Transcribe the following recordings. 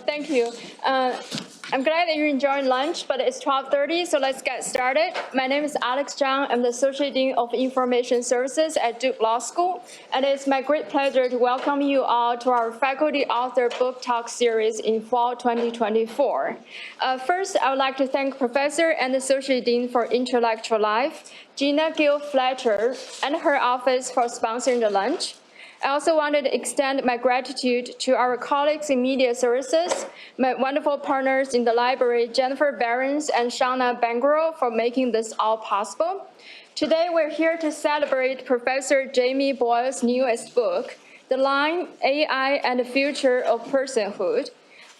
Thank you. I'm glad that you enjoyed lunch, but it's 12:30, so let's get started. My name is Alex Zhang. I'm the Associate Dean of Information Services at Duke Law School, and it's my great pleasure to welcome you all to our Faculty Author Book Talk series in fall 2024. First, I would like to thank Professor and Associate Dean for Intellectual Life, Gina Gill Fletcher, and her office for sponsoring the lunch. I also wanted to extend my gratitude to our colleagues in media services, my wonderful partners in the library, Jennifer Behrens and Shauna Bangro, for making this all possible. Today, we're here to celebrate Professor Jamie Boyle's newest book, The Line, AI and the Future of Personhood.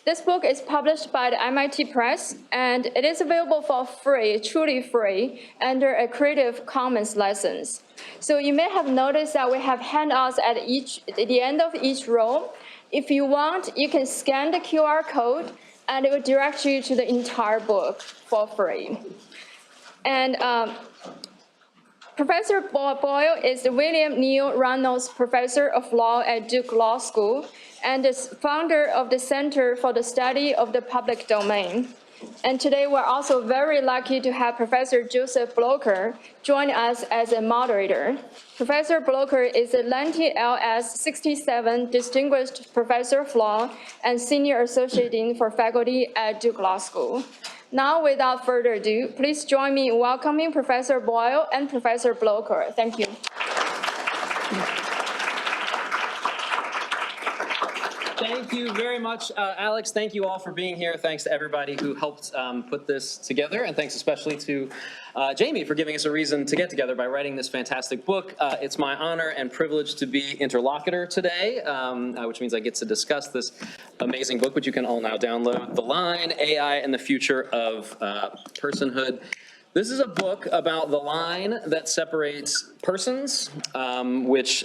This book is published by the MIT Press, and it is available for free, truly free, under a Creative Commons license. So you may have noticed that we have handouts at the end of each row. If you want, you can scan the QR code, and it will direct you to the entire book for free. And Professor Boyle is the William Neal Reynolds Professor of Law at Duke Law School and is founder of the Center for the Study of the Public Domain. And today we're also very lucky to have Professor Joseph Blocher join us as a moderator. Professor Blocher is a Lanty LS 67 Distinguished Professor of Law and Senior Associate Dean for Faculty at Duke Law School. Now, without further ado, please join me in welcoming Professor Boyle and Professor Blocher. Thank you. Thank you very much, Alex. Thank you all for being here. Thanks to everybody who helped put this together, and thanks especially to Jamie for giving us a reason to get together by writing this fantastic book. It's my honor and privilege to be interlocutor today, which means I get to discuss this amazing book, which you can all now download, The Line, AI and the Future of Personhood. This is a book about the line that separates persons, which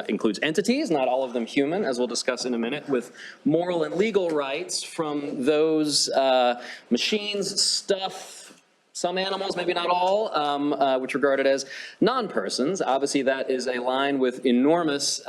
includes entities, not all of them human, as we'll discuss in a minute, with moral and legal rights from those machines, stuff, some animals, maybe not all, which are regarded as non-persons. Obviously, that is a line with enormous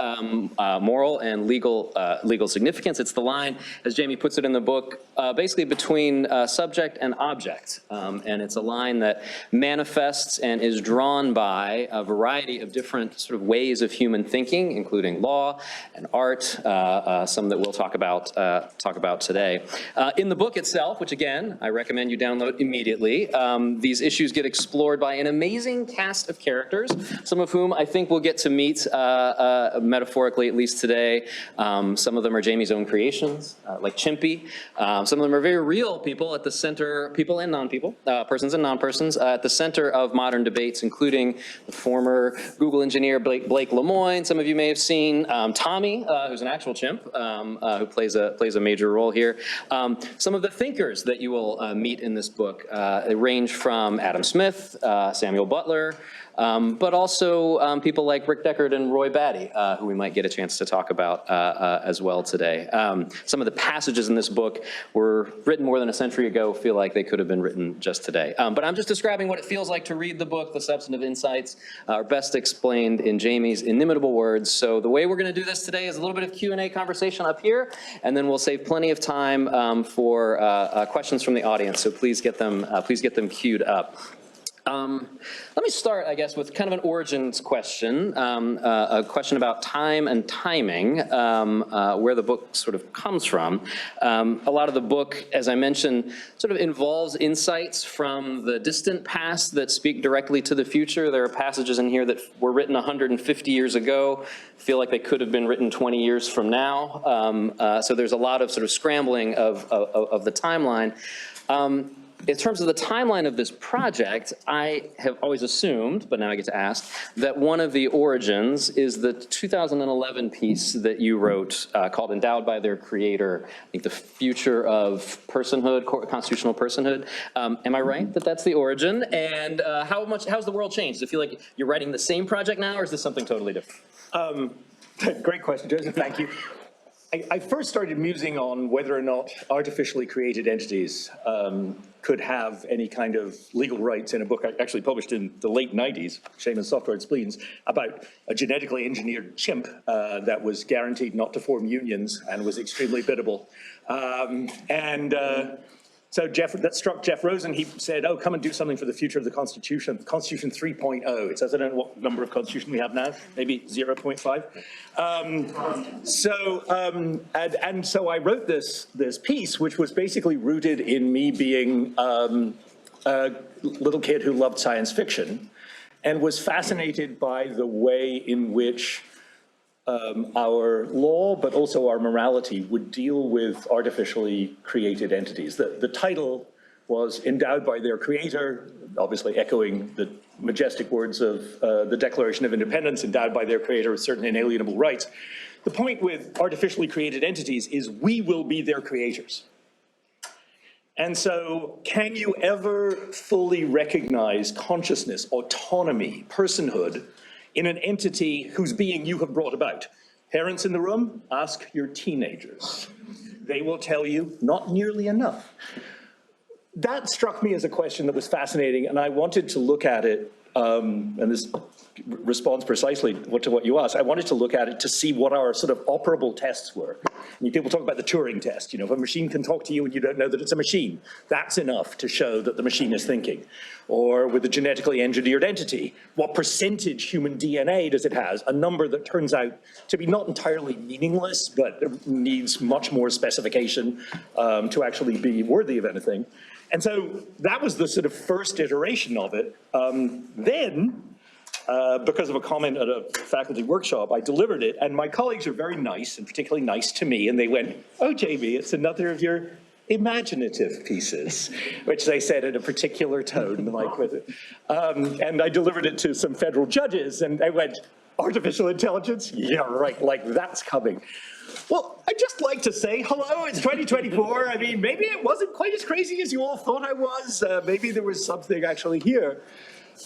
moral and legal significance. It's the line, as Jamie puts it in the book, basically between subject and object. And it's a line that manifests and is drawn by a variety of different sort of ways of human thinking, including law and art, some that we'll talk about today. In the book itself, which again, I recommend you download immediately, these issues get explored by an amazing cast of characters, some of whom I think we'll get to meet metaphorically, at least today. Some of them are Jamie's own creations, like Chimpy. Some of them are very real people at the center, people and non-people, persons and non-persons, at the center of modern debates, including the former Google engineer Blake Lemoine. Some of you may have seen Tommy, who's an actual chimp, who plays a major role here. Some of the thinkers that you will meet in this book range from Adam Smith, Samuel Butler, but also people like Rick Deckard and Roy Batty, who we might get a chance to talk about as well today. Some of the passages in this book were written more than a century ago, feel like they could have been written just today. But I'm just describing what it feels like to read the book. The substantive insights are best explained in Jamie's inimitable words. So the way we're going to do this today is a little bit of Q&A conversation up here, and then we'll save plenty of time for questions from the audience. So please get them queued up. Let me start, I guess, with kind of an origins question, a question about time and timing, where the book sort of comes from. A lot of the book, as I mentioned, sort of involves insights from the distant past that speak directly to the future. There are passages in here that were written 150 years ago, feel like they could have been written 20 years from now. So there's a lot of sort of scrambling of the timeline. In terms of the timeline of this project, I have always assumed, but now I get to ask, that one of the origins is the 2011 piece that you wrote called Endowed by Their Creator, I think the future of personhood, constitutional personhood. Am I right that that's the origin? And how's the world changed? Does it feel like you're writing the same project now, or is this something totally different? Great question, Joseph, thank you. I first started musing on whether or not artificially created entities could have any kind of legal rights in a book I actually published in the late 90s, Shaman's Software and Spleens, about a genetically engineered chimp that was guaranteed not to form unions and was extremely biddable. So that struck Jeff Rosen. He said, oh, come and do something for the future of the Constitution, Constitution 3.0. It says, I don't know what number of Constitution we have now, maybe 0.5. So I wrote this piece, which was basically rooted in me being a little kid who loved science fiction and was fascinated by the way in which our law, but also our morality, would deal with artificially created entities. The title was Endowed by Their Creator, obviously echoing the majestic words of the Declaration of Independence, endowed by their creator with certain inalienable rights. The point with artificially created entities is we will be their creators. And so can you ever fully recognize consciousness, autonomy, personhood in an entity whose being you have brought about? Parents in the room, ask your teenagers. They will tell you not nearly enough. That struck me as a question that was fascinating, and I wanted to look at it, and this responds precisely to what you asked. I wanted to look at it to see what our sort of operable tests were. People talk about the Turing test. If a machine can talk to you and you don't know that it's a machine, that's enough to show that the machine is thinking. Or with a genetically engineered entity, what percentage human DNA does it have? A number that turns out to be not entirely meaningless, but needs much more specification to actually be worthy of anything. And so that was the sort of first iteration of it. Because of a comment at a faculty workshop, I delivered it, and my colleagues are very nice, and particularly nice to me, and they went, oh, Jamie, it's another of your imaginative pieces, which they said in a particular tone, like with it. And I delivered it to some federal judges, and they went, artificial intelligence? Yeah, right, like that's coming. Well, I'd just like to say, hello, it's 2024. I mean, maybe it wasn't quite as crazy as you all thought I was. Maybe there was something actually here.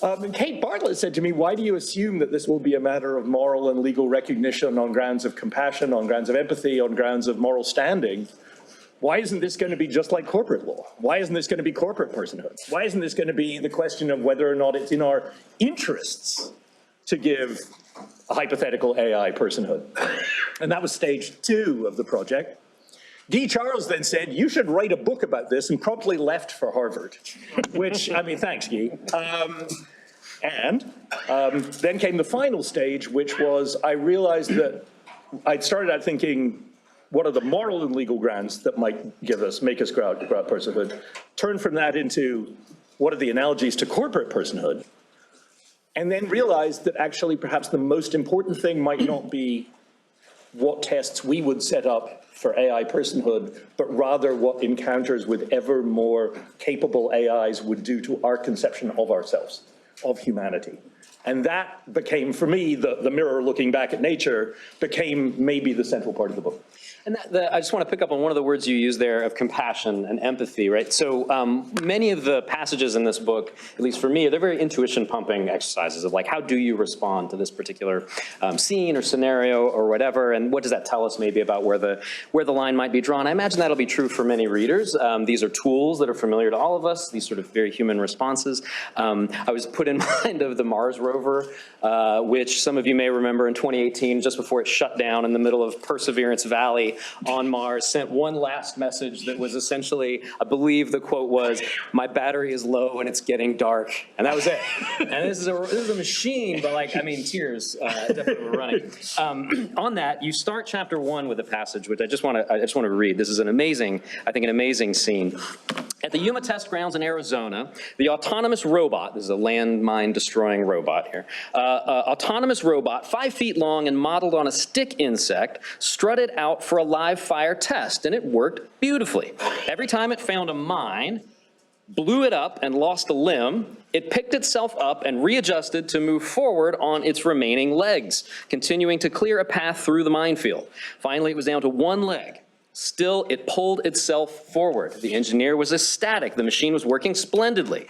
And Kate Bartlett said to me, why do you assume that this will be a matter of moral and legal recognition on grounds of compassion, on grounds of empathy, on grounds of moral standing? Why isn't this going to be just like corporate law? Why isn't this going to be corporate personhood? Why isn't this going to be the question of whether or not it's in our interests to give a hypothetical AI personhood? And that was stage 2 of the project. Guy Charles then said, you should write a book about this, and promptly left for Harvard, which, I mean, thanks, Guy. Then came the final stage, which was I realized that I'd started out thinking, what are the moral and legal grounds that might make us grow out personhood? Turned from that into, what are the analogies to corporate personhood? And then realized that actually perhaps the most important thing might not be what tests we would set up for AI personhood, but rather what encounters with ever more capable AIs would do to our conception of ourselves, of humanity. And that became, for me, the mirror looking back at nature became maybe the central part of the book. And I just want to pick up on one of the words you used there of compassion and empathy, right? So many of the passages in this book, at least for me, they're very intuition pumping exercises of like, how do you respond to this particular scene or scenario or whatever, and what does that tell us maybe about where the line might be drawn? I imagine that'll be true for many readers. These are tools that are familiar to all of us, these sort of very human responses. I was put in mind of the Mars rover, which some of you may remember in 2018, just before it shut down in the middle of Perseverance Valley on Mars, sent one last message that was essentially, I believe the quote was, my battery is low and it's getting dark. And that was it. And this is a machine, but like, I mean, tears definitely were running. On that, you start chapter 1 with a passage, which I just want to read. This is an amazing, I think an amazing scene. At the Yuma test grounds in Arizona, the autonomous robot, this is a landmine destroying robot here, autonomous robot, 5 feet long and modeled on a stick insect, strutted out for a live fire test, and it worked beautifully. Every time it found a mine, blew it up and lost a limb, it picked itself up and readjusted to move forward on its remaining legs, continuing to clear a path through the minefield. Finally, it was down to one leg. Still, it pulled itself forward. The engineer was ecstatic. The machine was working splendidly.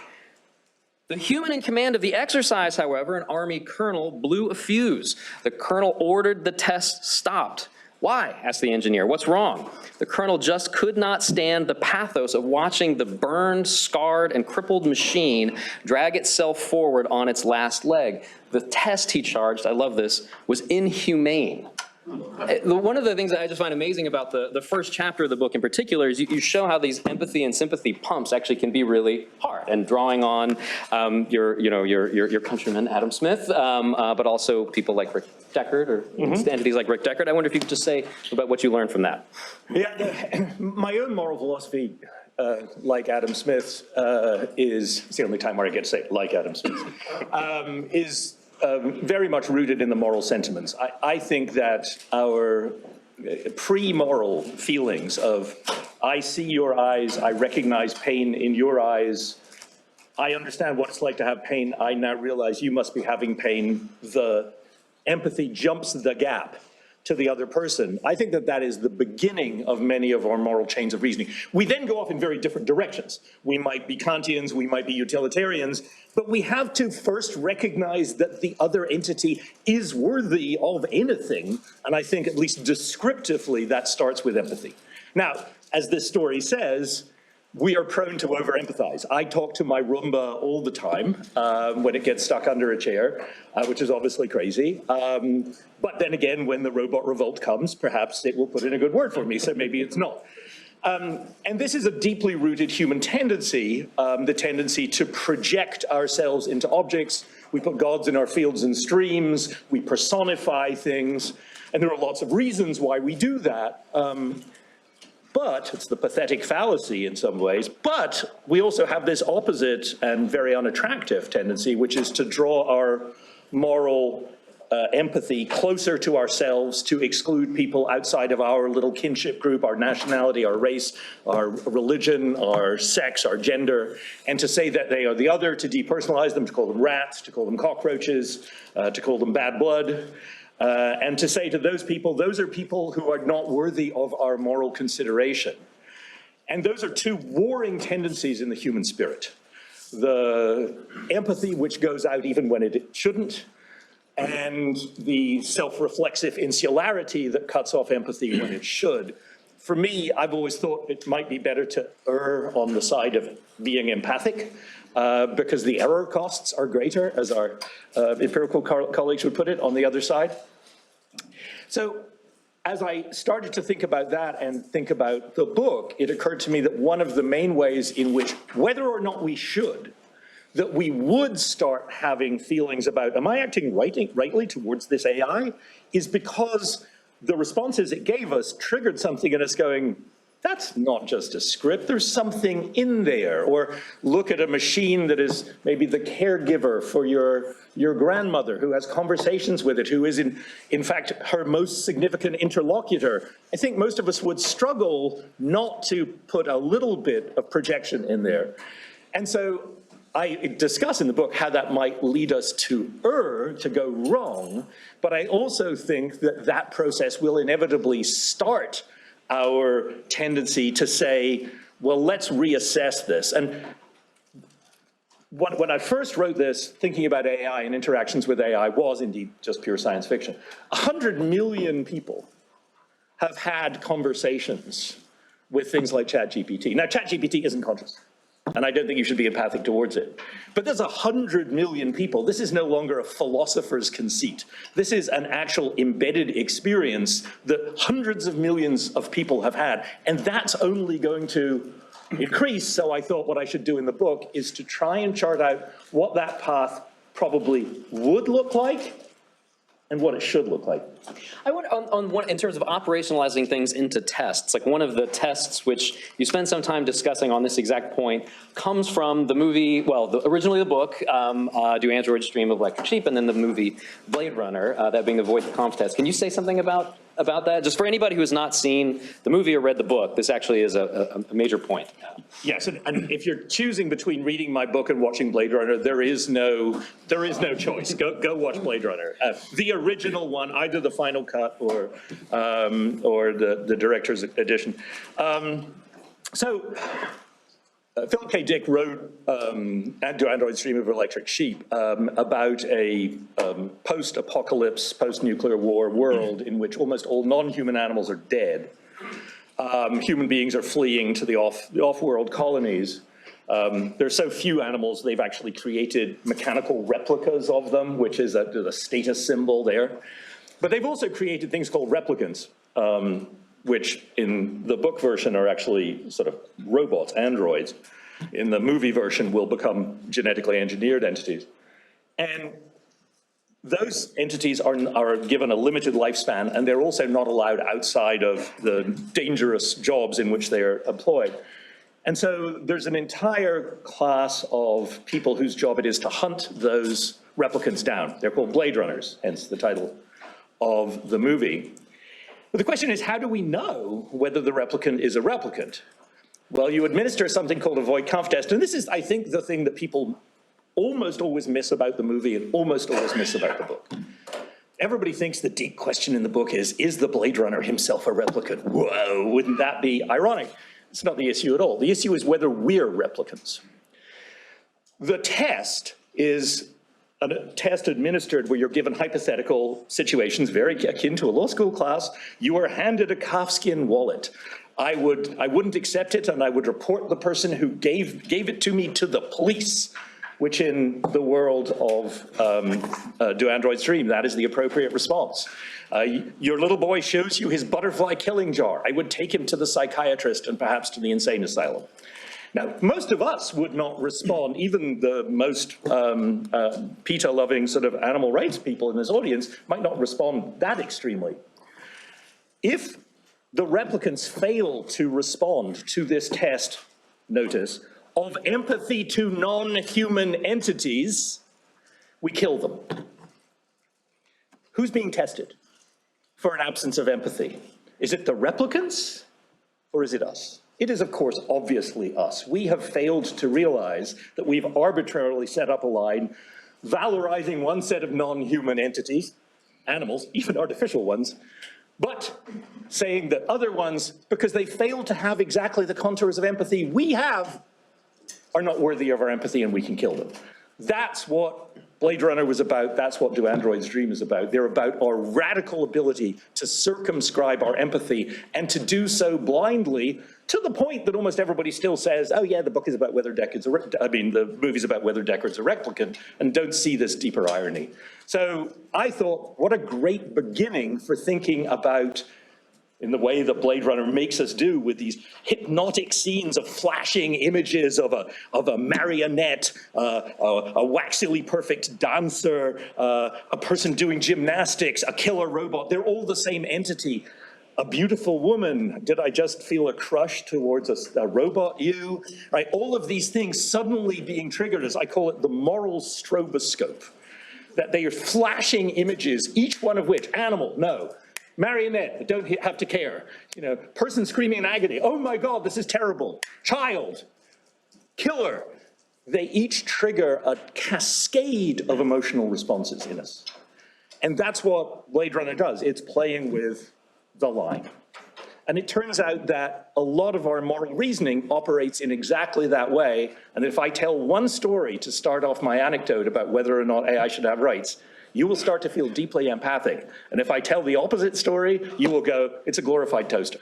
The human in command of the exercise, however, an Army colonel, blew a fuse. The colonel ordered the test stopped. Why? Asked the engineer. What's wrong? The colonel just could not stand the pathos of watching the burned, scarred, and crippled machine drag itself forward on its last leg. The test, he charged, I love this, was inhumane. One of the things that I just find amazing about the first chapter of the book in particular is you show how these empathy and sympathy pumps actually can be really hard, and drawing on your countryman Adam Smith, but also people like Rick Deckard, or entities like Rick Deckard. I wonder if you could just say about what you learned from that. Yeah, my own moral philosophy, like Adam Smith's, is, it's the only time where I get to say like Adam Smith, is very much rooted in the moral sentiments. I think that our pre-moral feelings of, I see your eyes, I recognize pain in your eyes, I understand what it's like to have pain, I now realize you must be having pain, the empathy jumps the gap to the other person. I think that that is the beginning of many of our moral chains of reasoning. We then go off in very different directions. We might be Kantians, we might be utilitarians, but we have to first recognize that the other entity is worthy of anything, and I think at least descriptively that starts with empathy. Now, as this story says, we are prone to over-empathize. I talk to my Roomba all the time when it gets stuck under a chair, which is obviously crazy. But then again, when the robot revolt comes, perhaps it will put in a good word for me, so maybe it's not. And this is a deeply rooted human tendency, the tendency to project ourselves into objects. We put gods in our fields and streams, we personify things, and there are lots of reasons why we do that. But it's the pathetic fallacy in some ways. But we also have this opposite and very unattractive tendency, which is to draw our moral empathy closer to ourselves, to exclude people outside of our little kinship group, our nationality, our race, our religion, our sex, our gender, and to say that they are the other, to depersonalize them, to call them rats, to call them cockroaches, to call them bad blood. And to say to those people, those are people who are not worthy of our moral consideration. And those are two warring tendencies in the human spirit. The empathy which goes out even when it shouldn't, and the self-reflexive insularity that cuts off empathy when it should. For me, I've always thought it might be better to err on the side of being empathic, because the error costs are greater, as our empirical colleagues would put it, on the other side. So as I started to think about that and think about the book, it occurred to me that one of the main ways in which, whether or not we should, that we would start having feelings about, am I acting rightly towards this AI, is because the responses it gave us triggered something in us going, that's not just a script, there's something in there. Or look at a machine that is maybe the caregiver for your grandmother, who has conversations with it, who is in fact her most significant interlocutor. I think most of us would struggle not to put a little bit of projection in there. And so I discuss in the book how that might lead us to err, to go wrong, but I also think that that process will inevitably start our tendency to say, well, let's reassess this. And when I first wrote this, thinking about AI and interactions with AI was indeed just pure science fiction. 100 million people have had conversations with things like ChatGPT. Now, ChatGPT isn't conscious, and I don't think you should be empathic towards it. But there's 100 million people. This is no longer a philosopher's conceit. This is an actual embedded experience that hundreds of millions of people have had, and that's only going to increase. So I thought what I should do in the book is to try and chart out what that path probably would look like and what it should look like. I want in terms of operationalizing things into tests, like one of the tests which you spend some time discussing on this exact point comes from the movie, well, originally the book, Do Androids Dream of Electric Sheep, and then the movie Blade Runner, that being the Voight-Kampff test. Can you say something about that? Just for anybody who has not seen the movie or read the book, this actually is a major point. Yes, and if you're choosing between reading my book and watching Blade Runner, there is no choice. Go watch Blade Runner. The original one, either the final cut or the director's edition. So Philip K. Dick wrote Do Androids Dream of Electric Sheep about a post-apocalypse, post-nuclear war world in which almost all non-human animals are dead. Human beings are fleeing to the off-world colonies. There's so few animals, they've actually created mechanical replicas of them, which is a status symbol there. But they've also created things called replicants, which in the book version are actually sort of robots, androids. In the movie version will become genetically engineered entities. And those entities are given a limited lifespan, and they're also not allowed outside of the dangerous jobs in which they are employed. And so there's an entire class of people whose job it is to hunt those replicants down. They're called Blade Runners, hence the title of the movie. But the question is, how do we know whether the replicant is a replicant? Well, you administer something called a Voigt-Kampff test, and this is, I think, the thing that people almost always miss about the movie and almost always miss about the book. Everybody thinks the deep question in the book is the Blade Runner himself a replicant? Whoa, wouldn't that be ironic? It's not the issue at all. The issue is whether we're replicants. The test is a test administered where you're given hypothetical situations very akin to a law school class. You are handed a calfskin wallet. I wouldn't accept it, and I would report the person who gave it to me to the police, which in the world of Do Androids Dream, that is the appropriate response. Your little boy shows you his butterfly killing jar. I would take him to the psychiatrist and perhaps to the insane asylum. Now, most of us would not respond, even the most PETA-loving sort of animal rights people in this audience might not respond that extremely. If the replicants fail to respond to this test, notice, of empathy to non-human entities, we kill them. Who's being tested for an absence of empathy? Is it the replicants or is it us? It is, of course, obviously us. We have failed to realize that we've arbitrarily set up a line valorizing one set of non-human entities, animals, even artificial ones, but saying that other ones, because they fail to have exactly the contours of empathy we have, are not worthy of our empathy and we can kill them. That's what Blade Runner was about. That's what Do Androids Dream is about. They're about our radical ability to circumscribe our empathy and to do so blindly to the point that almost everybody still says, oh yeah, the book is about whether Deckard's the movie's about whether Deckard's a replicant, and don't see this deeper irony. So I thought, what a great beginning for thinking about, in the way that Blade Runner makes us do with these hypnotic scenes of flashing images of a marionette, a waxily perfect dancer, a person doing gymnastics, a killer robot. They're all the same entity. A beautiful woman. Did I just feel a crush towards a robot? You, right? All of these things suddenly being triggered, as I call it, the moral stroboscope. That they are flashing images, each one of which, animal, no. Marionette, don't have to care. You know, person screaming in agony, oh my God, this is terrible. Child, killer. They each trigger a cascade of emotional responses in us. And that's what Blade Runner does. It's playing with the line. And it turns out that a lot of our moral reasoning operates in exactly that way. And if I tell one story to start off my anecdote about whether or not AI should have rights, you will start to feel deeply empathic. And if I tell the opposite story, you will go, it's a glorified toaster.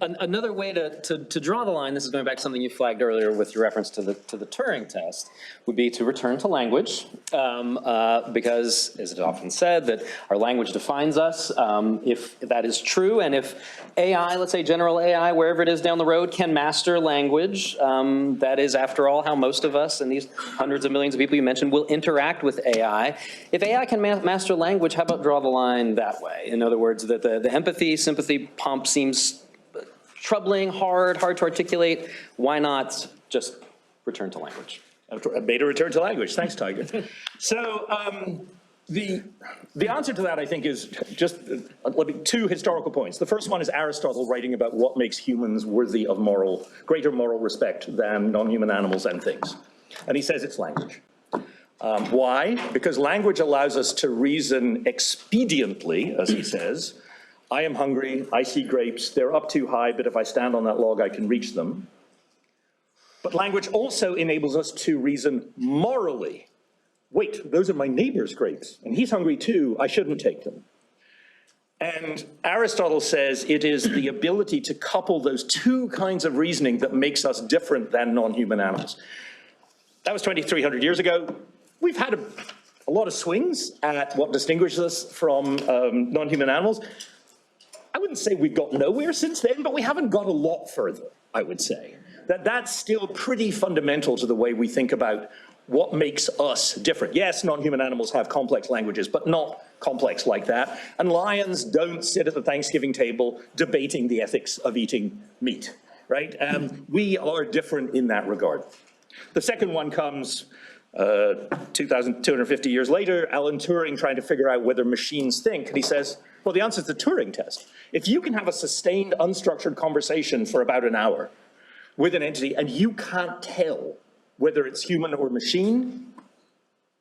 Another way to draw the line, this is going back to something you flagged earlier with your reference to the Turing test, would be to return to language, because, as it often said, that our language defines us. If that is true, and if AI, let's say general AI, wherever it is down the road, can master language, that is, after all, how most of us and these hundreds of millions of people you mentioned will interact with AI. If AI can master language, how about draw the line that way? In other words, that the empathy, sympathy pump seems troubling, hard to articulate. Why not just return to language? I made a return to language. Thanks, Tiger. So the answer to that, I think, is just two historical points. The first one is Aristotle writing about what makes humans worthy of greater moral respect than non-human animals and things. And he says it's language. Why? Because language allows us to reason expediently, as he says. I am hungry, I see grapes, they're up too high, but if I stand on that log, I can reach them. But language also enables us to reason morally. Wait, those are my neighbor's grapes, and he's hungry too, I shouldn't take them. And Aristotle says it is the ability to couple those two kinds of reasoning that makes us different than non-human animals. That was 2,300 years ago. We've had a lot of swings at what distinguishes us from non-human animals. I wouldn't say we've got nowhere since then, but we haven't got a lot further, I would say. That's still pretty fundamental to the way we think about what makes us different. Yes, non-human animals have complex languages, but not complex like that. And lions don't sit at the Thanksgiving table debating the ethics of eating meat, right? We are different in that regard. The second one comes 2,250 years later, Alan Turing trying to figure out whether machines think, and he says, well, the answer is the Turing test. If you can have a sustained, unstructured conversation for about an hour with an entity, and you can't tell whether it's human or machine,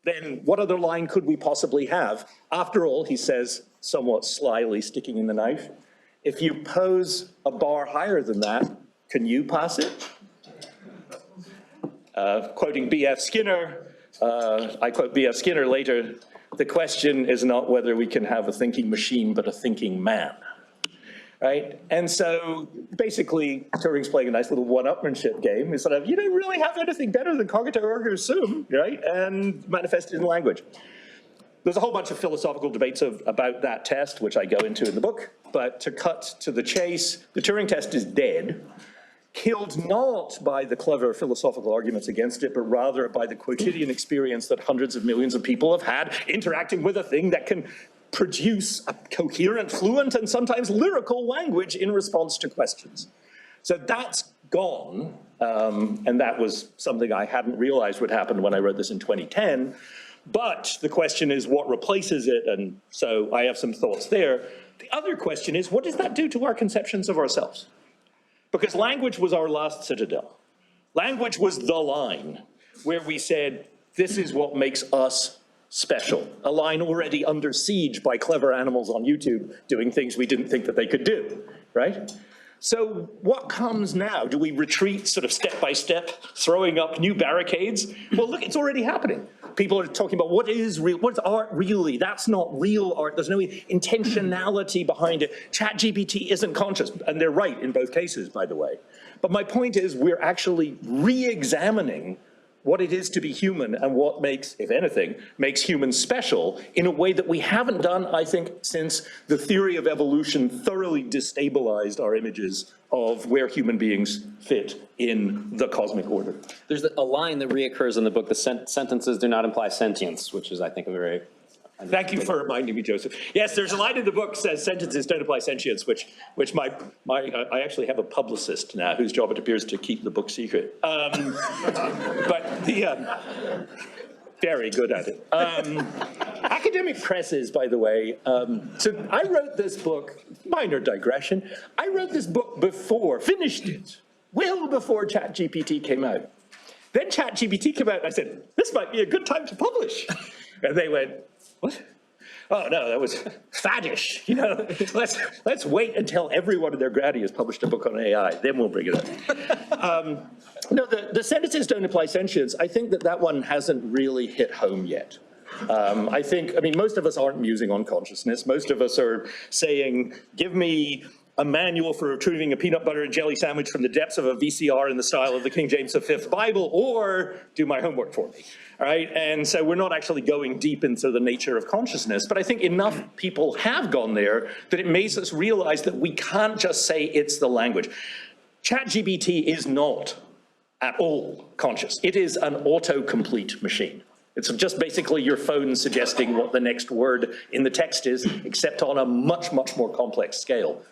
then what other line could we possibly have? After all, he says, somewhat slyly sticking in the knife, if you pose a bar higher than that, can you pass it? Quoting B.F. Skinner, I quote B.F. Skinner later, the question is not whether we can have a thinking machine, but a thinking man. Right? And so basically, Turing's playing a nice little one-upmanship game. It's sort of, you don't really have anything better than cogito ergo sum, right? And manifested in language. There's a whole bunch of philosophical debates about that test, which I go into in the book. But to cut to the chase, the Turing test is dead, killed not by the clever philosophical arguments against it, but rather by the quotidian experience that hundreds of millions of people have had interacting with a thing that can produce a coherent, fluent, and sometimes lyrical language in response to questions. So that's gone, and that was something I hadn't realized would happen when I wrote this in 2010. But the question is what replaces it, and so I have some thoughts there. The other question is, what does that do to our conceptions of ourselves? Because language was our last citadel. Language was the line where we said, this is what makes us special. A line already under siege by clever animals on YouTube doing things we didn't think that they could do, right? So what comes now? Do we retreat sort of step by step, throwing up new barricades? Well, look, it's already happening. People are talking about what is real, what's art really? That's not real art. There's no intentionality behind it. ChatGPT isn't conscious, and they're right in both cases, by the way. But my point is we're actually re-examining what it is to be human and what makes, if anything, makes humans special in a way that we haven't done, I think, since the theory of evolution thoroughly destabilized our images of where human beings fit in the cosmic order. There's a line that reoccurs in the book, the sentences do not imply sentience, which is, I think, a very... Thank you for reminding me, Joseph. Yes, there's a line in the book that says sentences don't imply sentience, which I actually have a publicist now whose job it appears to keep the book secret. But very good at it. Academic presses, by the way. So I wrote this book, minor digression. I wrote this book finished it, well before ChatGPT came out. Then ChatGPT came out and I said, this might be a good time to publish. And they went, what? Oh no, that was faddish. You know, let's wait until everyone in their grady has published a book on AI, then we'll bring it up. No, the sentences don't imply sentience. I think that one hasn't really hit home yet. I mean, most of us aren't musing on consciousness. Most of us are saying, give me a manual for retrieving a peanut butter and jelly sandwich from the depths of a VCR in the style of the King James V Bible, or do my homework for me, all right? And so we're not actually going deep into the nature of consciousness, but I think enough people have gone there that it makes us realize that we can't just say it's the language. ChatGPT is not at all conscious. It is an autocomplete machine. It's just basically your phone suggesting what the next word in the text is, except on a much, much more complex scale.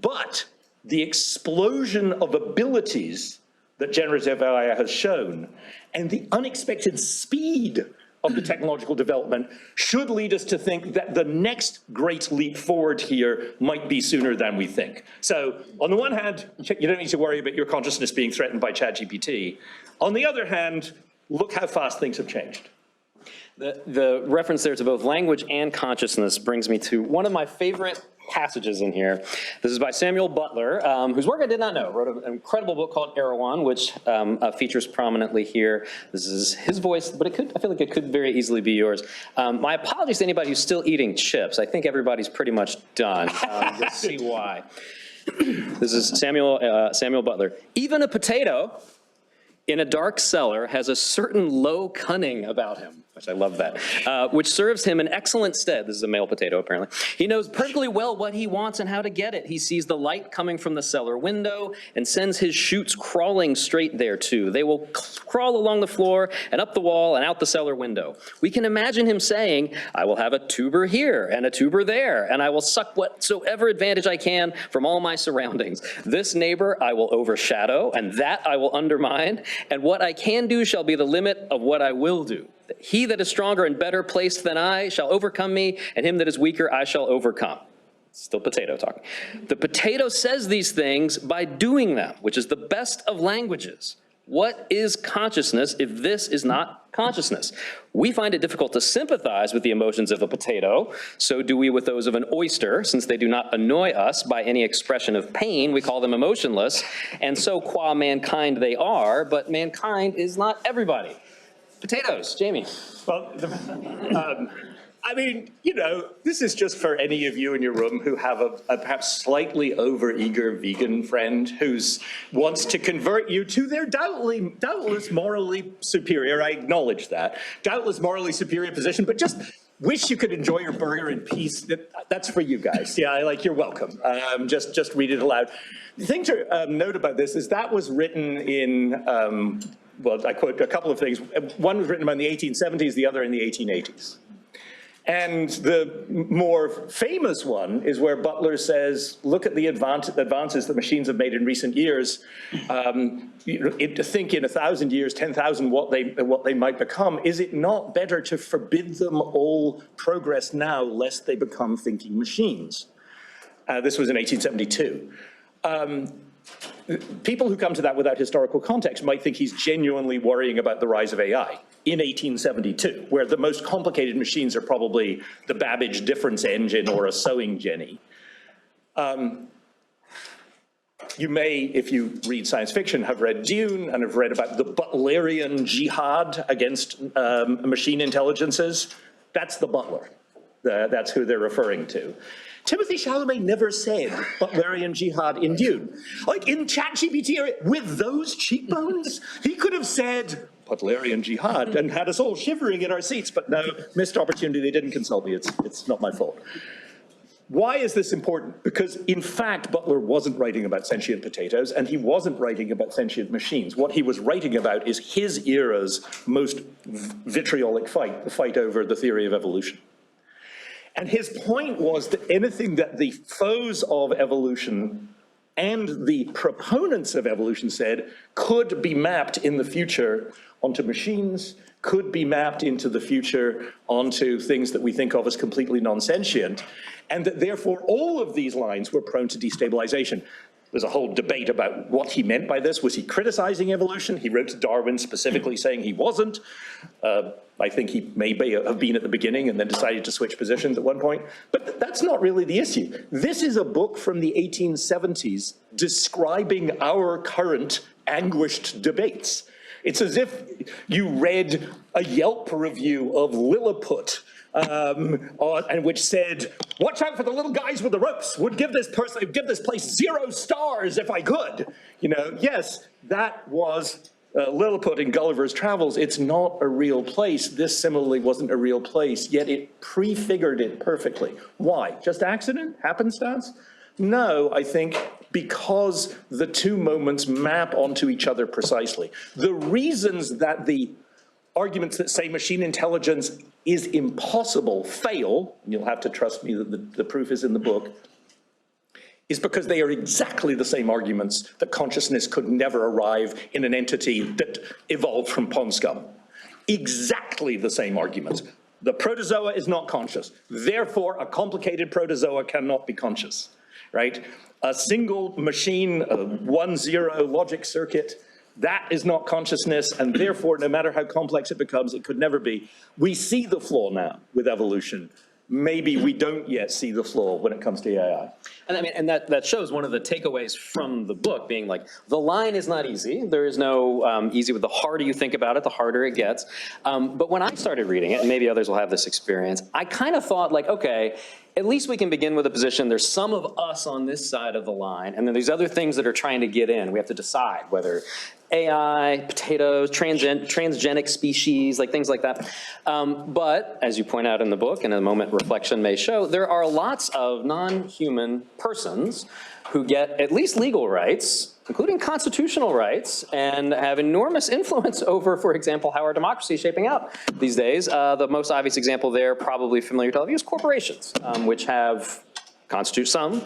But the explosion of abilities that generative AI has shown and the unexpected speed of the technological development should lead us to think that the next great leap forward here might be sooner than we think. So on the one hand, you don't need to worry about your consciousness being threatened by ChatGPT. On the other hand, look how fast things have changed. The reference there to both language and consciousness brings me to one of my favorite passages in here. This is by Samuel Butler, whose work I did not know. Wrote an incredible book called Erewhon, which features prominently here. This is his voice, but I feel like it could very easily be yours. My apologies to anybody who's still eating chips. I think everybody's pretty much done. You'll see why. This is Samuel Butler. Even a potato in a dark cellar has a certain low cunning about him, which I love that, which serves him in excellent stead. This is a male potato, apparently. He knows perfectly well what he wants and how to get it. He sees the light coming from the cellar window and sends his shoots crawling straight thereto. They will crawl along the floor and up the wall and out the cellar window. We can imagine him saying, I will have a tuber here and a tuber there, and I will suck whatsoever advantage I can from all my surroundings. This neighbor I will overshadow, and that I will undermine, and what I can do shall be the limit of what I will do. He that is stronger and better placed than I shall overcome me, and him that is weaker I shall overcome. Still potato talking. The potato says these things by doing them, which is the best of languages. What is consciousness if this is not consciousness? We find it difficult to sympathize with the emotions of a potato. So do we with those of an oyster. Since they do not annoy us by any expression of pain, we call them emotionless. And so qua mankind they are, but mankind is not everybody. Potatoes, Jamie. Well, I mean, you know, this is just for any of you in your room who have a perhaps slightly overeager vegan friend who wants to convert you to their doubtless morally superior, I acknowledge that, doubtless morally superior position, but just wish you could enjoy your burger in peace. That's for you guys. Yeah, you're welcome. Just read it aloud. The thing to note about this is that was written in, well, I quote a couple of things. One was written about in the 1870s, the other in the 1880s. And the more famous one is where Butler says, look at the advances that machines have made in recent years. To think in 1,000 years, 10,000, what they might become, is it not better to forbid them all progress now, lest they become thinking machines? This was in 1872. People who come to that without historical context might think he's genuinely worrying about the rise of AI in 1872, where the most complicated machines are probably the Babbage difference engine or a sewing jenny. You may, if you read science fiction, have read Dune and have read about the Butlerian jihad against machine intelligences. That's the Butler. That's who they're referring to. Timothy Chalamet never said Butlerian jihad in Dune. Like in ChatGPT, with those cheekbones, he could have said Butlerian jihad and had us all shivering in our seats, but no, missed opportunity, they didn't consult me, it's not my fault. Why is this important? Because in fact, Butler wasn't writing about sentient potatoes and he wasn't writing about sentient machines. What he was writing about is his era's most vitriolic fight, the fight over the theory of evolution. And his point was that anything that the foes of evolution and the proponents of evolution said could be mapped in the future onto machines, could be mapped into the future onto things that we think of as completely non-sentient, and that therefore all of these lines were prone to destabilization. There's a whole debate about what he meant by this. Was he criticizing evolution? He wrote to Darwin specifically saying he wasn't. I think he may have been at the beginning and then decided to switch positions at one point. But that's not really the issue. This is a book from the 1870s describing our current anguished debates. It's as if you read a Yelp review of Lilliput, and which said, watch out for the little guys with the ropes, would give this place 0 stars if I could. You know, yes, that was Lilliput in Gulliver's Travels. It's not a real place. This similarly wasn't a real place, yet it prefigured it perfectly. Why? Just accident? Happenstance? No, I think because the two moments map onto each other precisely. The reasons that the arguments that say machine intelligence is impossible fail, and you'll have to trust me that the proof is in the book, is because they are exactly the same arguments that consciousness could never arrive in an entity that evolved from pond scum. Exactly the same arguments. The protozoa is not conscious. Therefore, a complicated protozoa cannot be conscious, right? A single machine, a 1-0 logic circuit, that is not consciousness, and therefore, no matter how complex it becomes, it could never be. We see the flaw now with evolution. Maybe we don't yet see the flaw when it comes to AI. And I mean, and that shows one of the takeaways from the book being like, the line is not easy. There is no easy, the harder you think about it, the harder it gets. But when I started reading it, and maybe others will have this experience, I kind of thought like, okay, at least we can begin with a position, there's some of us on this side of the line, and then there's other things that are trying to get in. We have to decide whether AI, potatoes, transgenic species, like things like that. But as you point out in the book, and in a moment reflection may show, there are lots of non-human persons who get at least legal rights, including constitutional rights, and have enormous influence over, for example, how our democracy is shaping out these days. The most obvious example there, probably familiar to all of you, is corporations, which have some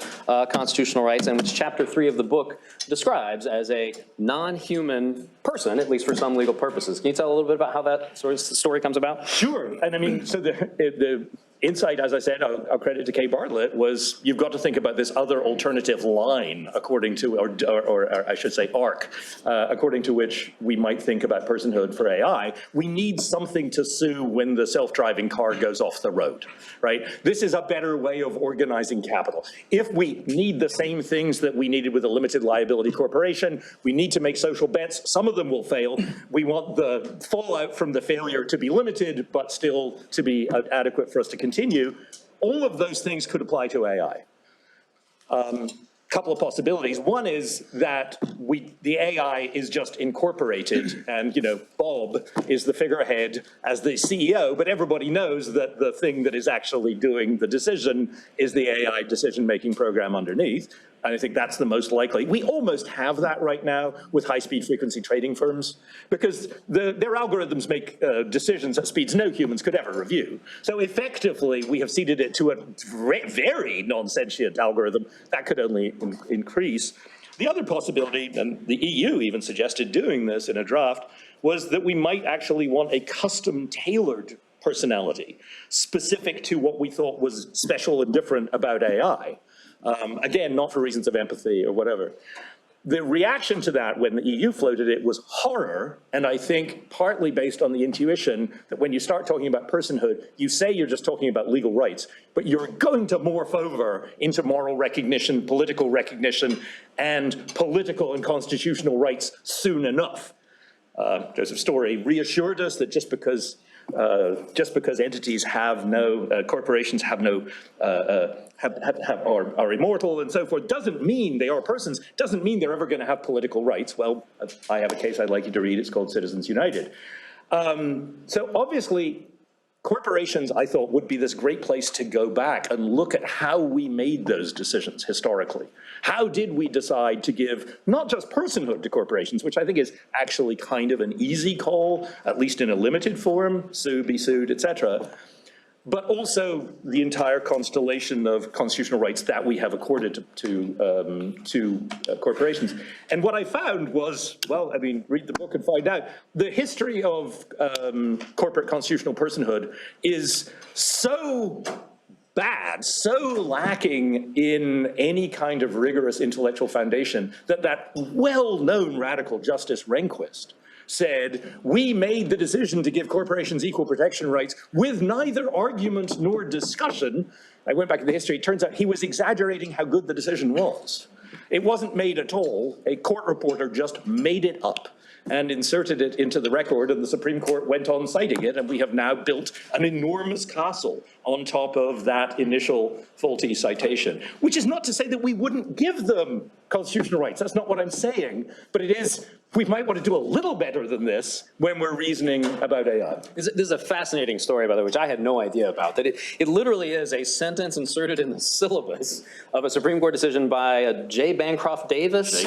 constitutional rights, and which chapter 3 of the book describes as a non-human person, at least for some legal purposes. Can you tell a little bit about how that sort of story comes about? Sure, and I mean, so the insight, as I said, I'll credit to Kay Bartlett, was you've got to think about this other alternative line, according to, or I should say arc, according to which we might think about personhood for AI. We need something to sue when the self-driving car goes off the road, right? This is a better way of organizing capital. If we need the same things that we needed with a limited liability corporation, we need to make social bets. Some of them will fail. We want the fallout from the failure to be limited, but still to be adequate for us to continue. All of those things could apply to AI. Couple of possibilities. One is that the AI is just incorporated, and Bob is the figurehead as the CEO, but everybody knows that the thing that is actually doing the decision is the AI decision-making program underneath. And I think that's the most likely. We almost have that right now with high-speed frequency trading firms, because their algorithms make decisions at speeds no humans could ever review. So effectively, we have ceded it to a very non-sentient algorithm that could only increase. The other possibility, and the EU even suggested doing this in a draft, was that we might actually want a custom-tailored personality specific to what we thought was special and different about AI. Again, not for reasons of empathy or whatever. The reaction to that when the EU floated it was horror, and I think partly based on the intuition that when you start talking about personhood, you say you're just talking about legal rights, but you're going to morph over into moral recognition, political recognition, and political and constitutional rights soon enough. Joseph Story reassured us that just because entities have no, corporations have no, are immortal and so forth, doesn't mean they are persons, doesn't mean they're ever going to have political rights. Well, I have a case I'd like you to read. It's called Citizens United. So obviously, corporations, I thought, would be this great place to go back and look at how we made those decisions historically. How did we decide to give not just personhood to corporations, which I think is actually kind of an easy call, at least in a limited form, sue, be sued, et cetera, but also the entire constellation of constitutional rights that we have accorded to corporations. And what I found was, well, I mean, read the book and find out, the history of corporate constitutional personhood is so bad, so lacking in any kind of rigorous intellectual foundation that well-known radical Justice Rehnquist said, we made the decision to give corporations equal protection rights with neither argument nor discussion. I went back to the history. It turns out he was exaggerating how good the decision was. It wasn't made at all. A court reporter just made it up and inserted it into the record, and the Supreme Court went on citing it, and we have now built an enormous castle on top of that initial faulty citation, which is not to say that we wouldn't give them constitutional rights. That's not what I'm saying, but it is, we might want to do a little better than this when we're reasoning about AI. This is a fascinating story, by the way, which I had no idea about, that it literally is a sentence inserted in the syllabus of a Supreme Court decision by J. Bancroft Davis,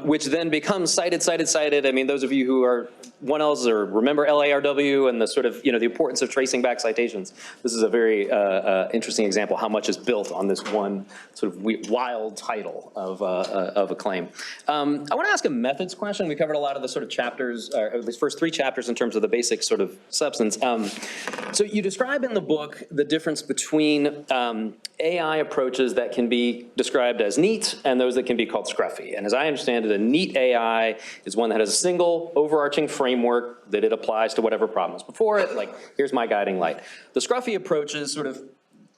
which then becomes cited. I mean, those of you who are or remember LARW and the sort of, the importance of tracing back citations, this is a very interesting example how much is built on this one sort of wild title of a claim. I want to ask a methods question. We covered a lot of the sort of chapters, or at least first 3 chapters in terms of the basic sort of substance. So you describe in the book the difference between AI approaches that can be described as neat and those that can be called scruffy. And as I understand it, a neat AI is one that has a single overarching framework that it applies to whatever problem is before it, like here's my guiding light. The scruffy approaches sort of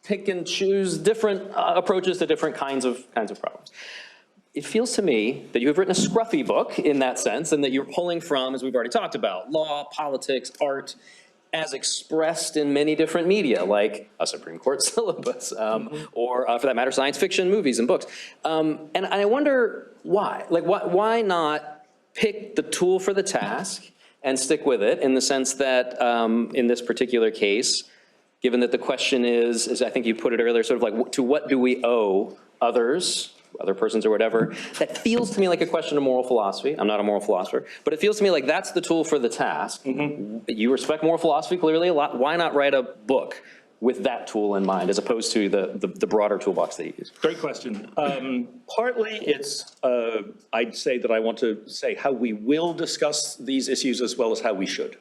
pick and choose different approaches to different kinds of problems. It feels to me that you have written a scruffy book in that sense, and that you're pulling from, as we've already talked about, law, politics, art, as expressed in many different media, like a Supreme Court syllabus, or for that matter, science fiction, movies and books. And I wonder why? Like, why not pick the tool for the task and stick with it, in the sense that in this particular case, given that the question is, as I think you put it earlier, sort of like, to what do we owe others, other persons or whatever, that feels to me like a question of moral philosophy. I'm not a moral philosopher, but it feels to me like that's the tool for the task. You respect moral philosophy clearly a lot. Why not write a book with that tool in mind, as opposed to the broader toolbox that you use? Great question. Partly it's, I'd say that I want to say how we will discuss these issues as well as how we should.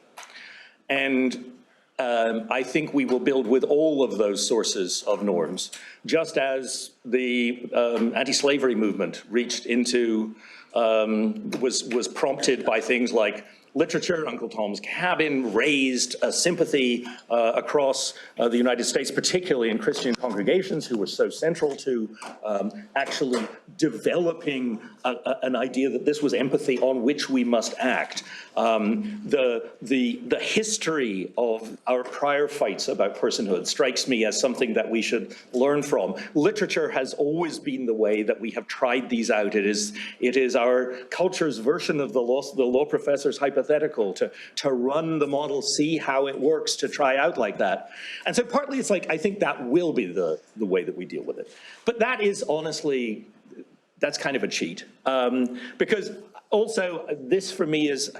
And I think we will build with all of those sources of norms, just as the anti-slavery movement reached into, was prompted by things like literature. Uncle Tom's Cabin raised a sympathy across the United States, particularly in Christian congregations who were so central to actually developing an idea that this was empathy on which we must act. The history of our prior fights about personhood strikes me as something that we should learn from. Literature has always been the way that we have tried these out. It is our culture's version of the law professor's hypothetical, to run the model, see how it works, to try out like that. And so partly it's like, I think that will be the way that we deal with it. But that is honestly, that's kind of a cheat. Because also this for me is,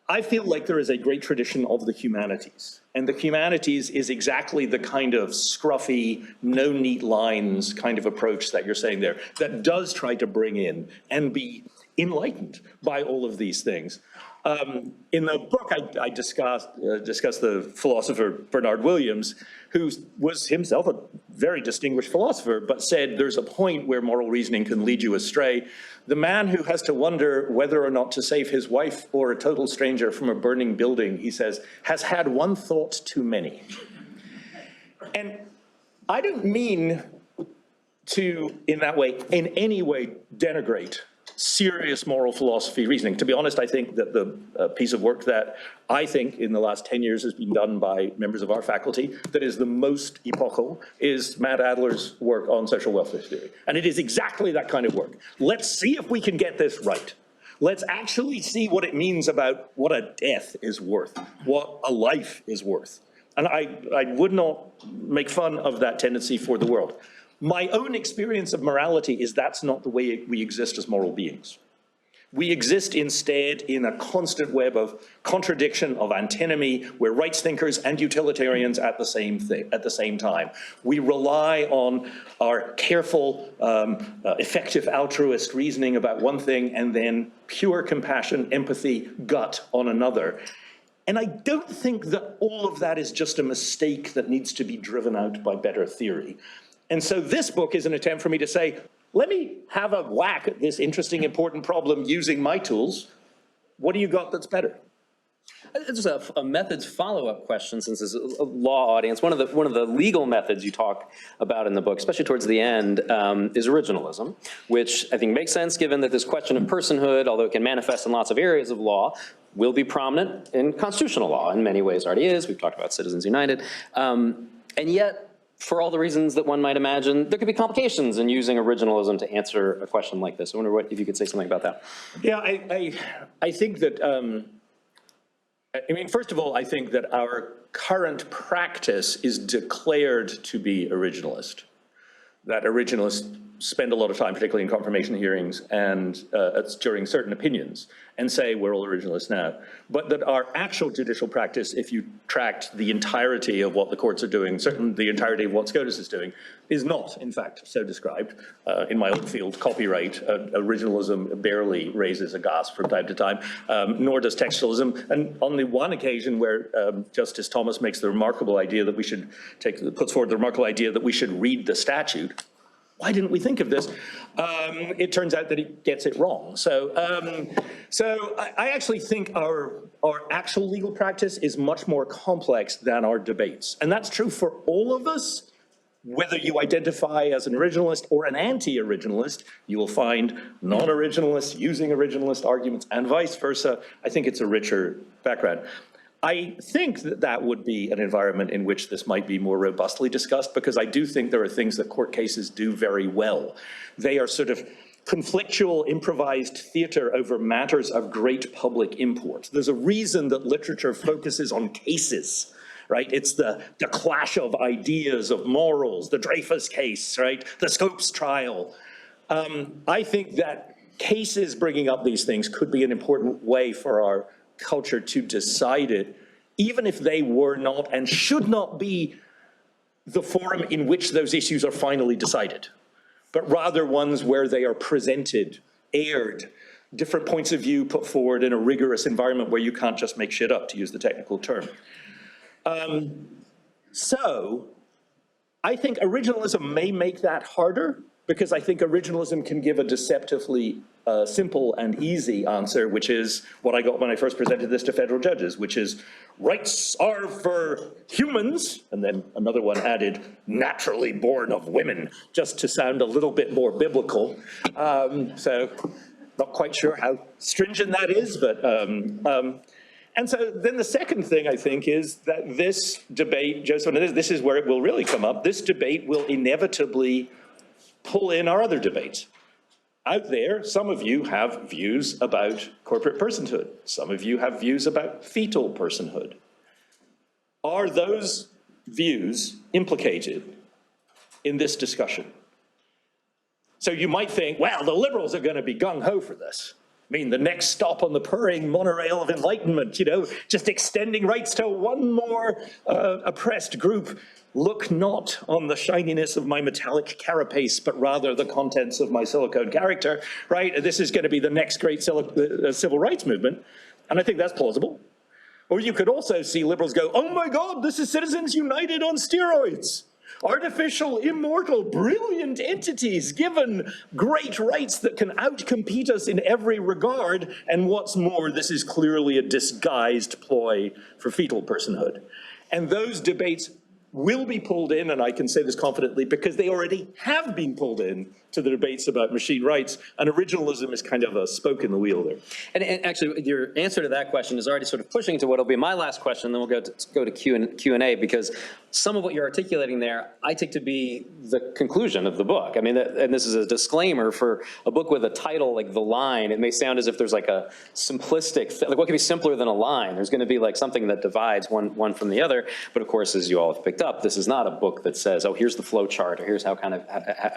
I feel like there is a great tradition of the humanities. And the humanities is exactly the kind of scruffy, no neat lines kind of approach that you're saying there, that does try to bring in and be enlightened by all of these things. In the book, I discussed the philosopher Bernard Williams, who was himself a very distinguished philosopher, but said there's a point where moral reasoning can lead you astray. The man who has to wonder whether or not to save his wife or a total stranger from a burning building, he says, has had one thought too many. And I don't mean to, in that way, in any way denigrate serious moral philosophy reasoning. To be honest, I think that the piece of work that I think in the last 10 years has been done by members of our faculty that is the most epochal is Matt Adler's work on social welfare theory. And it is exactly that kind of work. Let's see if we can get this right. Let's actually see what it means about what a death is worth, what a life is worth. And I would not make fun of that tendency for the world. My own experience of morality is that's not the way we exist as moral beings. We exist instead in a constant web of contradiction, of antinomy. We're rights thinkers and utilitarians at the same time. We rely on our careful, effective altruist reasoning about one thing and then pure compassion, empathy, gut on another. And I don't think that all of that is just a mistake that needs to be driven out by better theory. And so this book is an attempt for me to say, let me have a whack at this interesting, important problem using my tools. What do you got that's better? Just a methods follow-up question, since it's a law audience. One of the legal methods you talk about in the book, especially towards the end, is originalism, which I think makes sense given that this question of personhood, although it can manifest in lots of areas of law, will be prominent in constitutional law. In many ways already is. We've talked about Citizens United. And yet, for all the reasons that one might imagine, there could be complications in using originalism to answer a question like this. I wonder if you could say something about that. Yeah, I think that, I mean, first of all, I think that our current practice is declared to be originalist. That originalist spend a lot of time, particularly in confirmation hearings and during certain opinions, and say we're all originalists now. But that our actual judicial practice, if you tracked the entirety of what the courts are doing, certainly the entirety of what SCOTUS is doing, is not, in fact, so described. In my own field, copyright, originalism barely raises a gasp from time to time, nor does textualism. And on the one occasion where Justice Thomas makes the remarkable idea that we should puts forward the remarkable idea that we should read the statute, why didn't we think of this? It turns out that he gets it wrong. So I actually think our actual legal practice is much more complex than our debates. And that's true for all of us. Whether you identify as an originalist or an anti-originalist, you will find non-originalists using originalist arguments and vice versa. I think it's a richer background. I think that that would be an environment in which this might be more robustly discussed, because I do think there are things that court cases do very well. They are sort of conflictual, improvised theater over matters of great public import. There's a reason that literature focuses on cases, right? It's the clash of ideas, of morals, the Dreyfus case, right? The Scopes trial. I think that cases bringing up these things could be an important way for our culture to decide it, even if they were not and should not be the forum in which those issues are finally decided, but rather ones where they are presented, aired, different points of view put forward in a rigorous environment where you can't just make shit up, to use the technical term. So I think originalism may make that harder, because I think originalism can give a deceptively simple and easy answer, which is what I got when I first presented this to federal judges, which is rights are for humans, and then another one added, naturally born of women, just to sound a little bit more biblical. So not quite sure how stringent that is, but and so then the second thing I think is that this debate, Joseph, and this is where it will really come up, this debate will inevitably pull in our other debates. Out there, some of you have views about corporate personhood. Some of you have views about fetal personhood. Are those views implicated in this discussion? So you might think, well, the liberals are going to be gung-ho for this. I mean, the next stop on the purring monorail of enlightenment, you know, just extending rights to one more oppressed group. Look not on the shininess of my metallic carapace, but rather the contents of my silicone character, right? This is going to be the next great civil rights movement. And I think that's plausible. Or you could also see liberals go, oh my God, this is Citizens United on steroids. Artificial, immortal, brilliant entities given great rights that can outcompete us in every regard. And what's more, this is clearly a disguised ploy for fetal personhood. And those debates will be pulled in, and I can say this confidently, because they already have been pulled in to the debates about machine rights, and originalism is kind of a spoke in the wheel there. And actually, your answer to that question is already sort of pushing to what will be my last question, then we'll go to Q&A, because some of what you're articulating there, I take to be the conclusion of the book. I mean, and this is a disclaimer for a book with a title like The Line. It may sound as if there's like a simplistic, like what can be simpler than a line? There's going to be like something that divides one from the other. But of course, as you all have picked up, this is not a book that says, oh, here's the flow chart, or here's how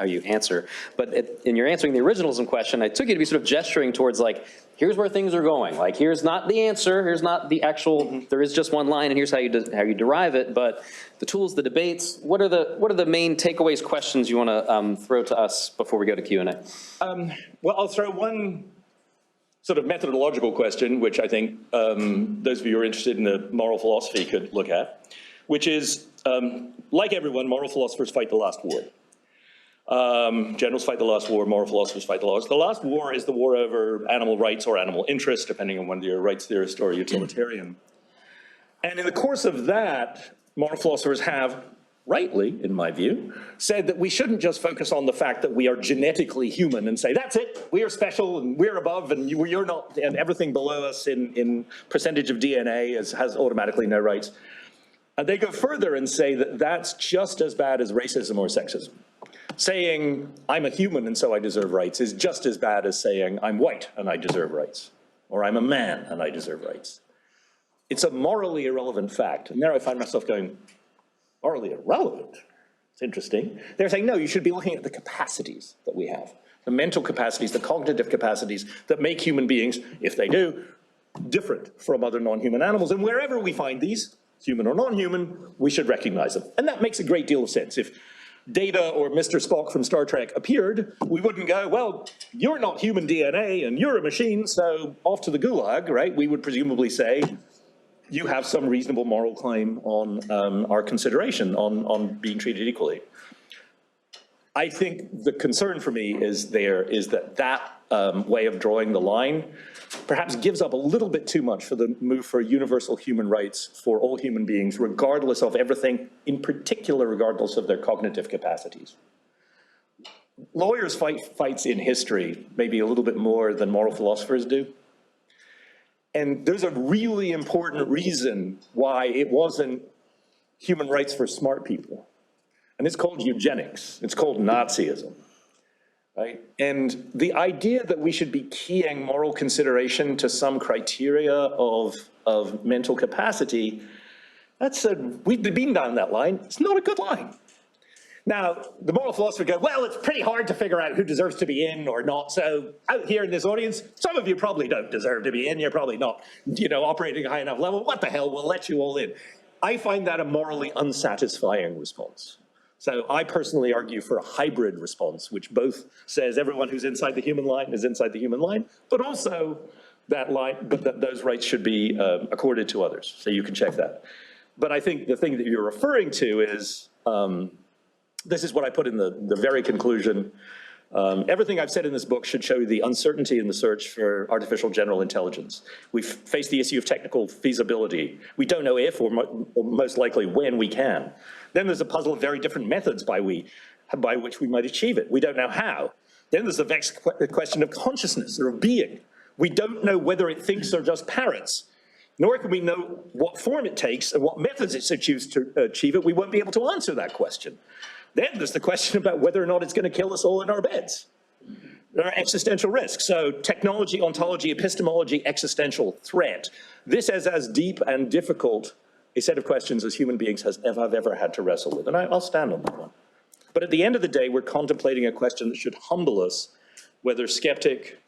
you answer. But in your answering the originalism question, I took you to be sort of gesturing towards like, here's where things are going. Like, here's not the answer, here's not the actual, there is just one line, and here's how you derive it. But the tools, the debates, what are the main takeaways, questions you want to throw to us before we go to Q&A? Well, I'll throw one sort of methodological question, which I think those of you who are interested in the moral philosophy could look at, which is, like everyone, moral philosophers fight the last war. Generals fight the last war, moral philosophers fight the last. The last war is the war over animal rights or animal interests, depending on whether you're a rights theorist or a utilitarian. And in the course of that, moral philosophers have, rightly, in my view, said that we shouldn't just focus on the fact that we are genetically human and say, that's it, we are special and we're above and you're not, and everything below us in percentage of DNA has automatically no rights. And they go further and say that that's just as bad as racism or sexism. Saying I'm a human and so I deserve rights is just as bad as saying I'm white and I deserve rights, or I'm a man and I deserve rights. It's a morally irrelevant fact. And there I find myself going, morally irrelevant? It's interesting. They're saying, no, you should be looking at the capacities that we have, the mental capacities, the cognitive capacities that make human beings, if they do, different from other non-human animals. And wherever we find these, human or non-human, we should recognize them. And that makes a great deal of sense. If Data or Mr. Spock from Star Trek appeared, we wouldn't go, well, you're not human DNA and you're a machine, so off to the gulag, right? We would presumably say, you have some reasonable moral claim on our consideration, on being treated equally. I think the concern for me is that way of drawing the line perhaps gives up a little bit too much for the move for universal human rights for all human beings, regardless of everything, in particular, regardless of their cognitive capacities. Lawyers fight fights in history, maybe a little bit more than moral philosophers do. And there's a really important reason why it wasn't human rights for smart people. And it's called eugenics. It's called Nazism. Right? And the idea that we should be keying moral consideration to some criteria of mental capacity, we've been down that line. It's not a good line. Now, the moral philosopher goes, well, it's pretty hard to figure out who deserves to be in or not. So out here in this audience, some of you probably don't deserve to be in. You're probably not, operating a high enough level. What the hell, we'll let you all in. I find that a morally unsatisfying response. So I personally argue for a hybrid response, which both says everyone who's inside the human line is inside the human line, but also that those rights should be accorded to others. So you can check that. But I think the thing that you're referring to is, this is what I put in the very conclusion. Everything I've said in this book should show you the uncertainty in the search for artificial general intelligence. We've faced the issue of technical feasibility. We don't know if, or most likely when, we can. Then there's a puzzle of very different methods by which we might achieve it. We don't know how. Then there's the vexed question of consciousness or of being. We don't know whether it thinks or just parrots, nor can we know what form it takes and what methods it should choose to achieve it. We won't be able to answer that question. Then there's the question about whether or not it's going to kill us all in our beds. There are existential risks. So technology, ontology, epistemology, existential threat. This is as deep and difficult a set of questions as human beings have ever had to wrestle with. And I'll stand on that one. But at the end of the day, we're contemplating a question that should humble us, whether skeptic,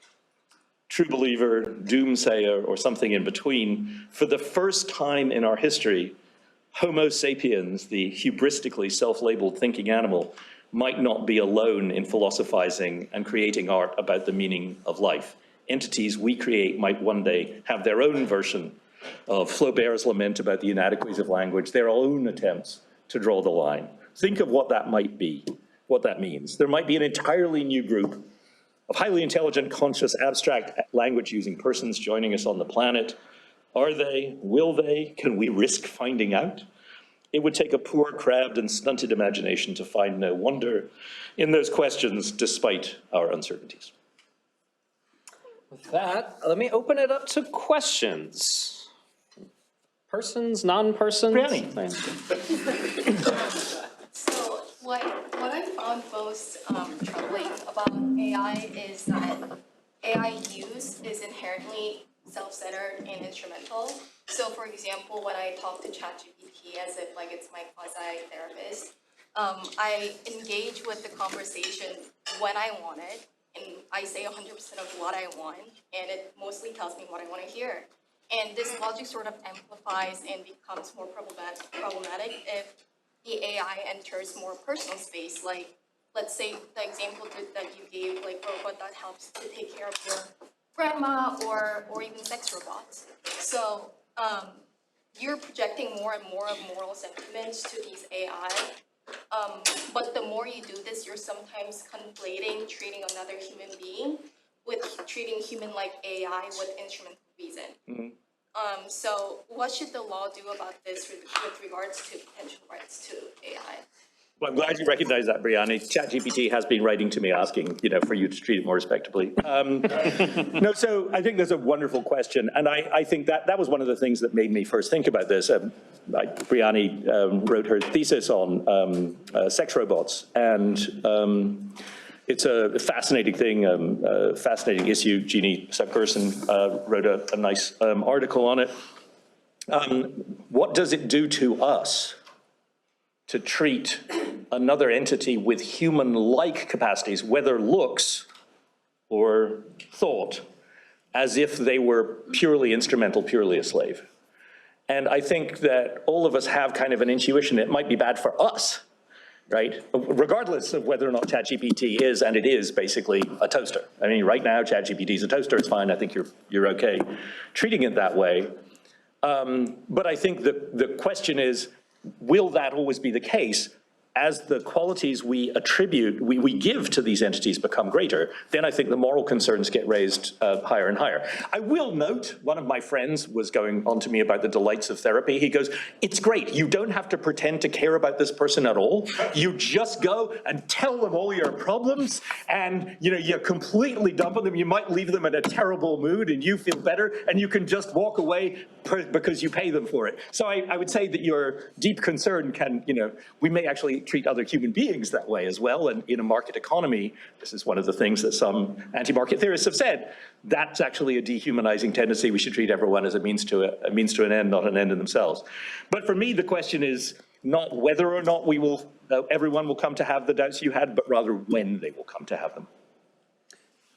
true believer, doomsayer, or something in between. For the first time in our history, Homo sapiens, the hubristically self-labeled thinking animal, might not be alone in philosophizing and creating art about the meaning of life. Entities we create might one day have their own version of Flaubert's lament about the inadequacies of language, their own attempts to draw the line. Think of what that might be, what that means. There might be an entirely new group of highly intelligent, conscious, abstract language-using persons joining us on the planet. Are they? Will they? Can we risk finding out? It would take a poor, crabbed, and stunted imagination to find no wonder in those questions, despite our uncertainties. With that, let me open it up to questions. Persons, non-persons? Brianni. So what I found most troubling about AI is that AI use is inherently self-centered and instrumental. So for example, when I talk to ChatGPT as if like it's my quasi-therapist, I engage with the conversation when I want it, and I say 100% of what I want, and it mostly tells me what I want to hear. And this logic sort of amplifies and becomes more problematic if the AI enters more personal space. Like, let's say the example that you gave, like a robot that helps to take care of your grandma or even sex robots. So you're projecting more and more of moral sentiments to these AI. But the more you do this, you're sometimes conflating treating another human being with treating human-like AI with instrumental reason. Mm-hmm. So what should the law do about this with regards to potential rights to AI? Well, I'm glad you recognize that, Brianni. ChatGPT has been writing to me asking, for you to treat it more respectably. No, so I think that's a wonderful question. And I think that was one of the things that made me first think about this. Brianni wrote her thesis on sex robots. And it's a fascinating thing, a fascinating issue. Jeannie Suggerson wrote a nice article on it. What does it do to us to treat another entity with human-like capacities, whether looks or thought, as if they were purely instrumental, purely a slave. And I think that all of us have kind of an intuition it might be bad for us, right? Regardless of whether or not ChatGPT is, and it is, basically a toaster. I mean, right now, ChatGPT is a toaster, it's fine, I think you're okay treating it that way. But I think the question is, will that always be the case? As the qualities we attribute, we give to these entities become greater, then I think the moral concerns get raised higher and higher. I will note, one of my friends was going on to me about the delights of therapy. He goes, it's great. You don't have to pretend to care about this person at all. You just go and tell them all your problems, and you completely dump on them. You might leave them in a terrible mood and you feel better, and you can just walk away because you pay them for it. So I would say that your deep concern can, we may actually treat other human beings that way as well. And in a market economy, this is one of the things that some anti-market theorists have said, that's actually a dehumanizing tendency. We should treat everyone as a means to an end, not an end in themselves. But for me, the question is not whether or not everyone will come to have the doubts you had, but rather when they will come to have them.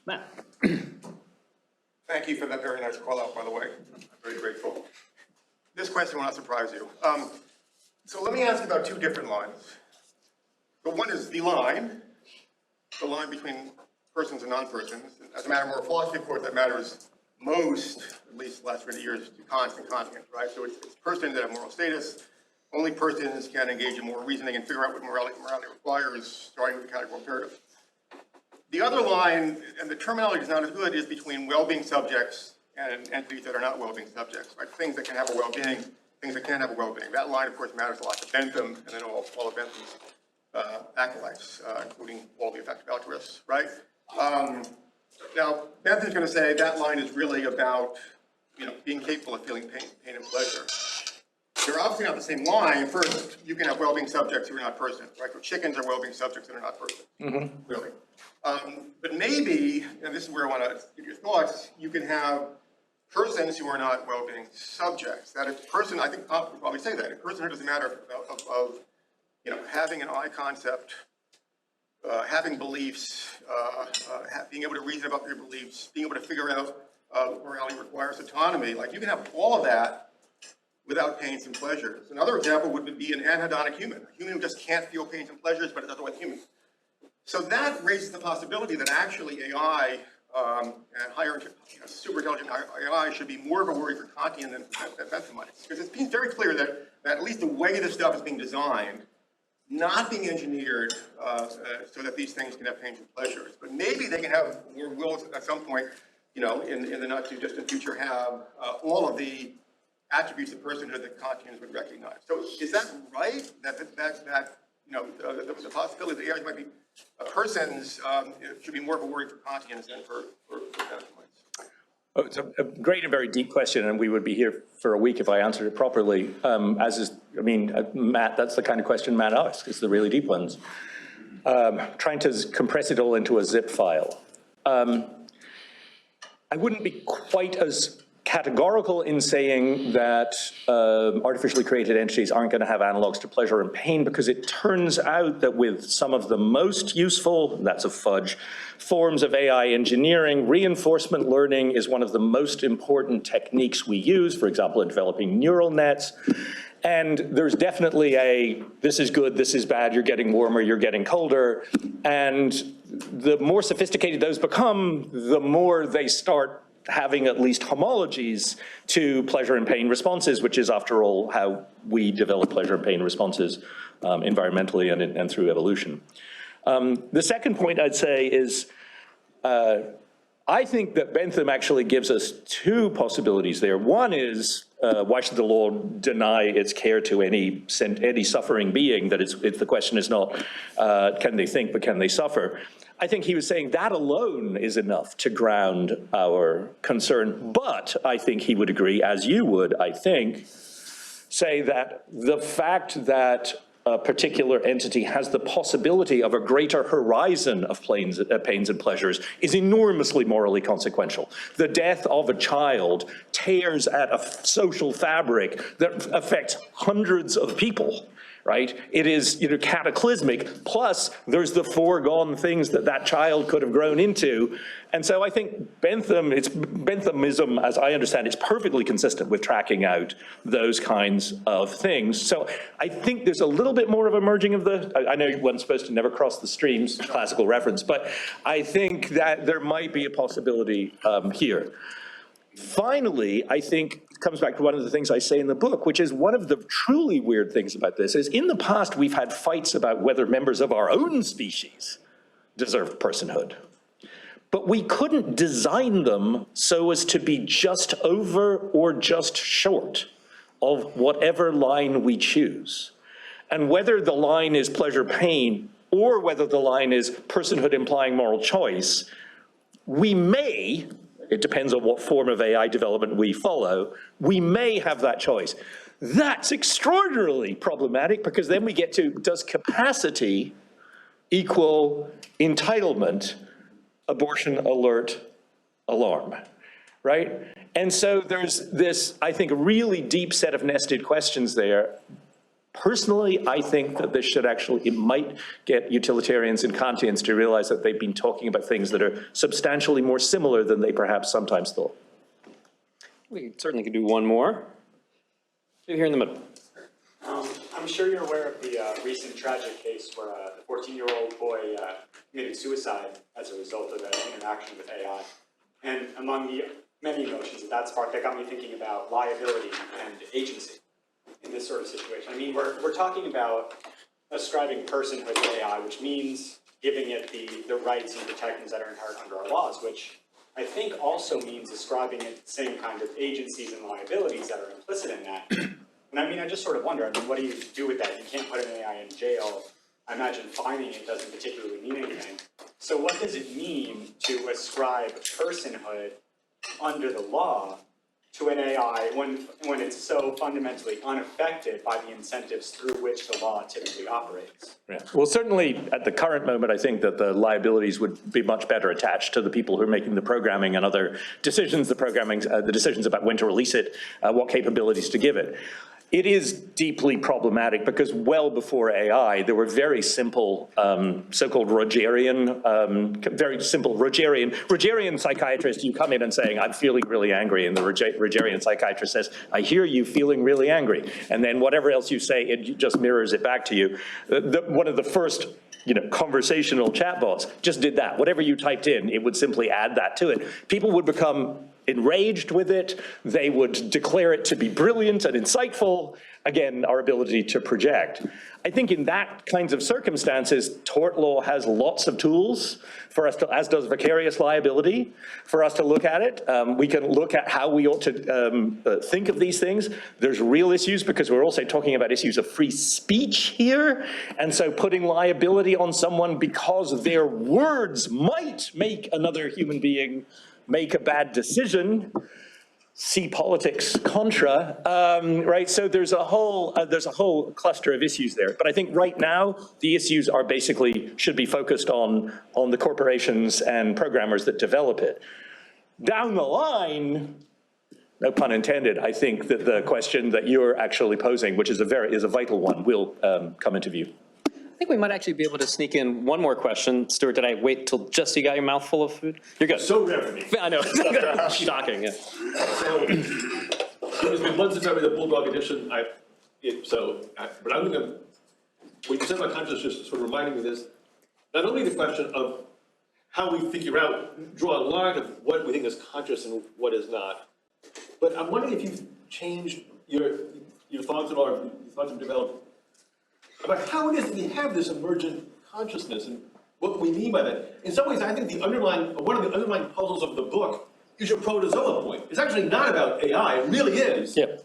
Matt. Thank you for that very nice call out, by the way. I'm very grateful. This question will not surprise you. So let me ask you about two different lines. The one is the line between persons and non-persons. As a matter of moral philosophy, of course, that matters most, at least the last 20 years, to Kant and Kantians, right? So it's persons that have moral status. Only persons can engage in moral reasoning and figure out what morality requires, starting with the categorical imperative. The other line, and the terminology is not as good, is between well-being subjects and entities that are not well-being subjects, right? Things that can have a well-being, things that can't have a well-being. That line, of course, matters a lot to Bentham, and then all of Bentham's acolytes, including all the effective altruists, right? Now, Bentham's going to say that line is really about, being capable of feeling pain and pleasure. They're obviously not the same line. First, you can have well-being subjects who are not persons, right? So chickens are well-being subjects that are not persons, really. But maybe, and this is where I want to give your thoughts, you can have persons who are not well-being subjects. That a person, I think Kant would probably say that, a person who doesn't matter of having an I concept, having beliefs, being able to reason about their beliefs, being able to figure out what morality requires autonomy. Like, you can have all of that without pains and pleasures. Another example would be an anhedonic human, a human who just can't feel pains and pleasures, but is otherwise human. So that raises the possibility that actually AI and higher, super intelligent AI should be more of a worry for Kantian than Benthamites. Because it seems very clear that at least the way this stuff is being designed, not being engineered so that these things can have pains and pleasures. But maybe they can have, or will at some point, in the not too distant future, have all of the attributes of personhood that Kantians would recognize. So is that right? That the possibility that AI might be persons should be more of a worry for Kantians than for Benthamites? Oh, it's a great and very deep question, and we would be here for a week if I answered it properly. Matt, that's the kind of question Matt asks, is the really deep ones. Trying to compress it all into a zip file. I wouldn't be quite as categorical in saying that artificially created entities aren't going to have analogs to pleasure and pain, because it turns out that with some of the most useful, that's a fudge, forms of AI engineering, reinforcement learning is one of the most important techniques we use, for example, in developing neural nets. And there's definitely this is good, this is bad, you're getting warmer, you're getting colder. And the more sophisticated those become, the more they start having at least homologies to pleasure and pain responses, which is, after all, how we develop pleasure and pain responses environmentally and through evolution. The second point I'd say is, I think that Bentham actually gives us two possibilities there. One is, why should the law deny its care to any suffering being? That the question is not, can they think, but can they suffer? I think he was saying that alone is enough to ground our concern. But I think he would agree, as you would, I think, say that the fact that a particular entity has the possibility of a greater horizon of pains and pleasures is enormously morally consequential. The death of a child tears at a social fabric that affects hundreds of people. right? It is, cataclysmic. Plus, there's the foregone things that that child could have grown into. And so I think Benthamism, as I understand, it's perfectly consistent with tracking out those kinds of things. So I think there's a little bit more of a merging of I know one's supposed to never cross the streams, classical reference, but I think that there might be a possibility here. Finally, I think it comes back to one of the things I say in the book, which is one of the truly weird things about this is in the past, we've had fights about whether members of our own species deserve personhood. But we couldn't design them so as to be just over or just short of whatever line we choose. And whether the line is pleasure, pain, or whether the line is personhood implying moral choice, we may, it depends on what form of AI development we follow, we may have that choice. That's extraordinarily problematic because then we get to, does capacity equal entitlement, abortion alert, alarm, right? And so there's this, I think, really deep set of nested questions there. Personally, I think that this should actually, it might get utilitarians and Kantians to realize that they've been talking about things that are substantially more similar than they perhaps sometimes thought. We certainly could do one more. Here in the middle. I'm sure you're aware of the recent tragic case where the 14-year-old boy committed suicide as a result of an interaction with AI. And among the many emotions that sparked, that got me thinking about liability and agency in this sort of situation. I mean, we're talking about ascribing personhood to AI, which means giving it the rights and protections that are inherent under our laws, which I think also means ascribing it the same kind of agencies and liabilities that are implicit in that. And I mean, I just sort of wonder, I mean, what do you do with that? You can't put an AI in jail. I imagine fining it doesn't particularly mean anything. So what does it mean to ascribe personhood under the law to an AI when it's so fundamentally unaffected by the incentives through which the law typically operates? Yeah. Well, certainly at the current moment, I think that the liabilities would be much better attached to the people who are making the programming and other decisions, the decisions about when to release it, what capabilities to give it. It is deeply problematic because well before AI, there were very simple so-called Rogerian, very simple Rogerian psychiatrist. You come in and saying, I'm feeling really angry. And the Rogerian psychiatrist says, I hear you feeling really angry. And then whatever else you say, it just mirrors it back to you. One of the first conversational chatbots just did that. Whatever you typed in, it would simply add that to it. People would become enraged with it. They would declare it to be brilliant and insightful. Again, our ability to project. I think in that kinds of circumstances, tort law has lots of tools for us to, as does vicarious liability, for us to look at it. We can look at how we ought to think of these things. There's real issues because we're also talking about issues of free speech here. And so putting liability on someone because their words might make another human being make a bad decision, see politics contra, right? So there's a whole cluster of issues there. But I think right now, the issues are basically, should be focused on the corporations and programmers that develop it. Down the line, no pun intended, I think that the question that you're actually posing, which is a vital one, will come into view. I think we might actually be able to sneak in one more question. Stuart, did I wait till just you got your mouth full of food? You're good. So rare for me. I know. Shocking. Yeah. So, it's been months since I read the Bulldog edition. But I'm going to, when you said about consciousness, just sort of reminding me of this, not only the question of how we figure out, draw a line of what we think is conscious and what is not, but I'm wondering if you've changed your thoughts at all, your thoughts have developed about how it is that we have this emergent consciousness and what we mean by that. In some ways, I think one of the underlying puzzles of the book is your protozoa point. It's actually not about AI, it really is. Yeah.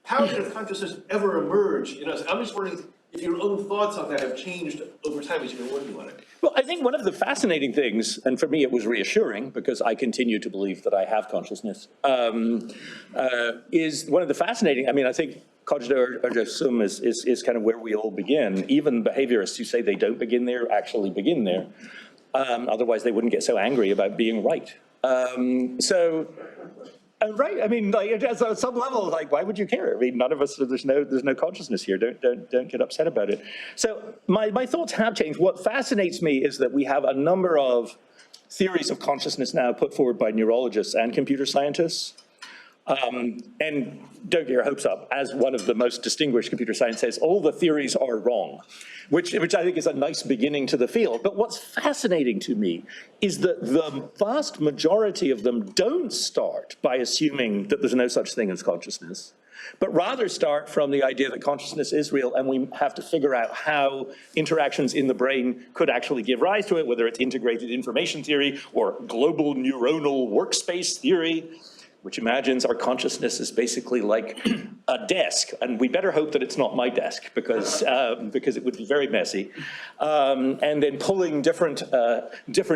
How did consciousness ever emerge in us? I'm just wondering if your own thoughts on that have changed over time as you've been working on it. Well, I think one of the fascinating things, and for me it was reassuring because I continue to believe that I have consciousness, is one of the fascinating, I mean, I think cogito ergo sum is kind of where we all begin. Even behaviorists who say they don't begin there actually begin there. Otherwise they wouldn't get so angry about being right. So Right, I mean, like, at some level, like, why would you care? I mean, none of us, there's no consciousness here, don't get upset about it. So my thoughts have changed. What fascinates me is that we have a number of theories of consciousness now put forward by neurologists and computer scientists. And don't get your hopes up, as one of the most distinguished computer scientists says, all the theories are wrong, which I think is a nice beginning to the field. But what's fascinating to me is that the vast majority of them don't start by assuming that there's no such thing as consciousness, but rather start from the idea that consciousness is real and we have to figure out how interactions in the brain could actually give rise to it, whether it's integrated information theory or global neuronal workspace theory, which imagines our consciousness is basically like a desk, and we better hope that it's not my desk, because it would be very messy. And then pulling different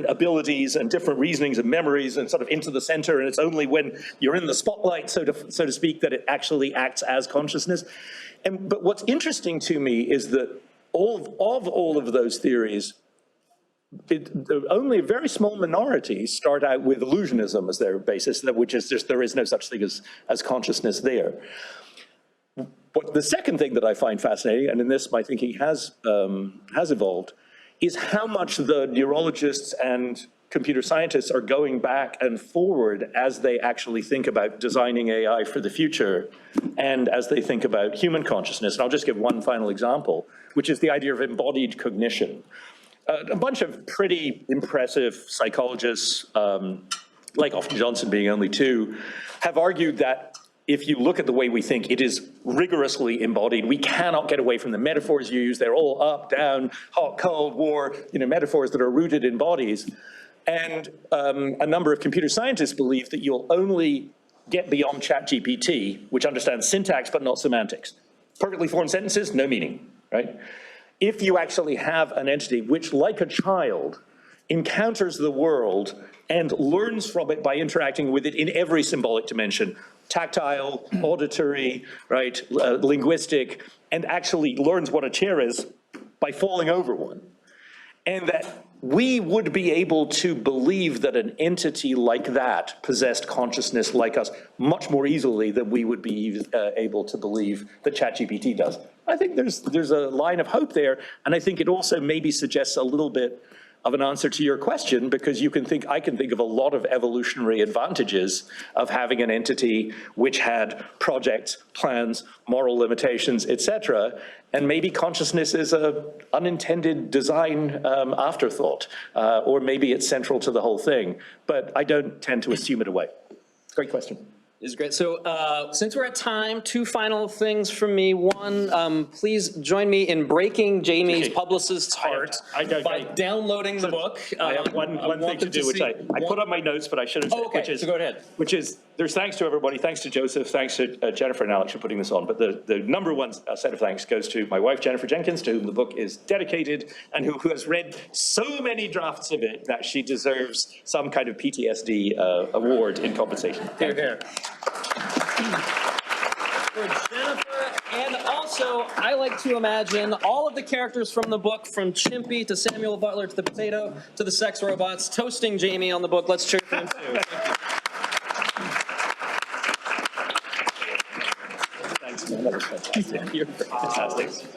abilities and different reasonings and memories and sort of into the center, and it's only when you're in the spotlight, so to speak, that it actually acts as consciousness. But what's interesting to me is that all of those theories, only a very small minority start out with illusionism as their basis, which is just there is no such thing as consciousness there. But the second thing that I find fascinating, and in this my thinking has evolved, is how much the neurologists and computer scientists are going back and forward as they actually think about designing AI for the future and as they think about human consciousness. And I'll just give one final example, which is the idea of embodied cognition. A bunch of pretty impressive psychologists, like Austin Johnson being only two, have argued that if you look at the way we think, it is rigorously embodied. We cannot get away from the metaphors you use. They're all up, down, hot, cold, war, metaphors that are rooted in bodies. And a number of computer scientists believe that you'll only get beyond ChatGPT, which understands syntax but not semantics. Perfectly formed sentences, no meaning, right? If you actually have an entity which, like a child, encounters the world and learns from it by interacting with it in every symbolic dimension, tactile, auditory, right, linguistic, and actually learns what a chair is by falling over one, and that we would be able to believe that an entity like that possessed consciousness like us much more easily than we would be able to believe that ChatGPT does. I think there's a line of hope there, and I think it also maybe suggests a little bit of an answer to your question, because I can think of a lot of evolutionary advantages of having an entity which had projects, plans, moral limitations, etc. And maybe consciousness is an unintended design afterthought, or maybe it's central to the whole thing. But I don't tend to assume it away. Great question. This is great. So since we're at time, two final things from me. One, please join me in breaking Jamie's publicist's heart by downloading the book. I have one thing to do, which I put on my notes, but I should have said, okay, so go ahead. Which is, there's thanks to everybody, thanks to Joseph, thanks to Jennifer and Alex for putting this on, but the number one set of thanks goes to my wife, Jennifer Jenkins, to whom the book is dedicated, and who has read so many drafts of it that she deserves some kind of PTSD award in compensation. Here, here. For Jennifer, and also I like to imagine all of the characters from the book, from Chimpy to Samuel Butler to the potato to the sex robots, toasting Jamie on the book. Let's cheer for him too. Thanks, man. That was fantastic. You're fantastic.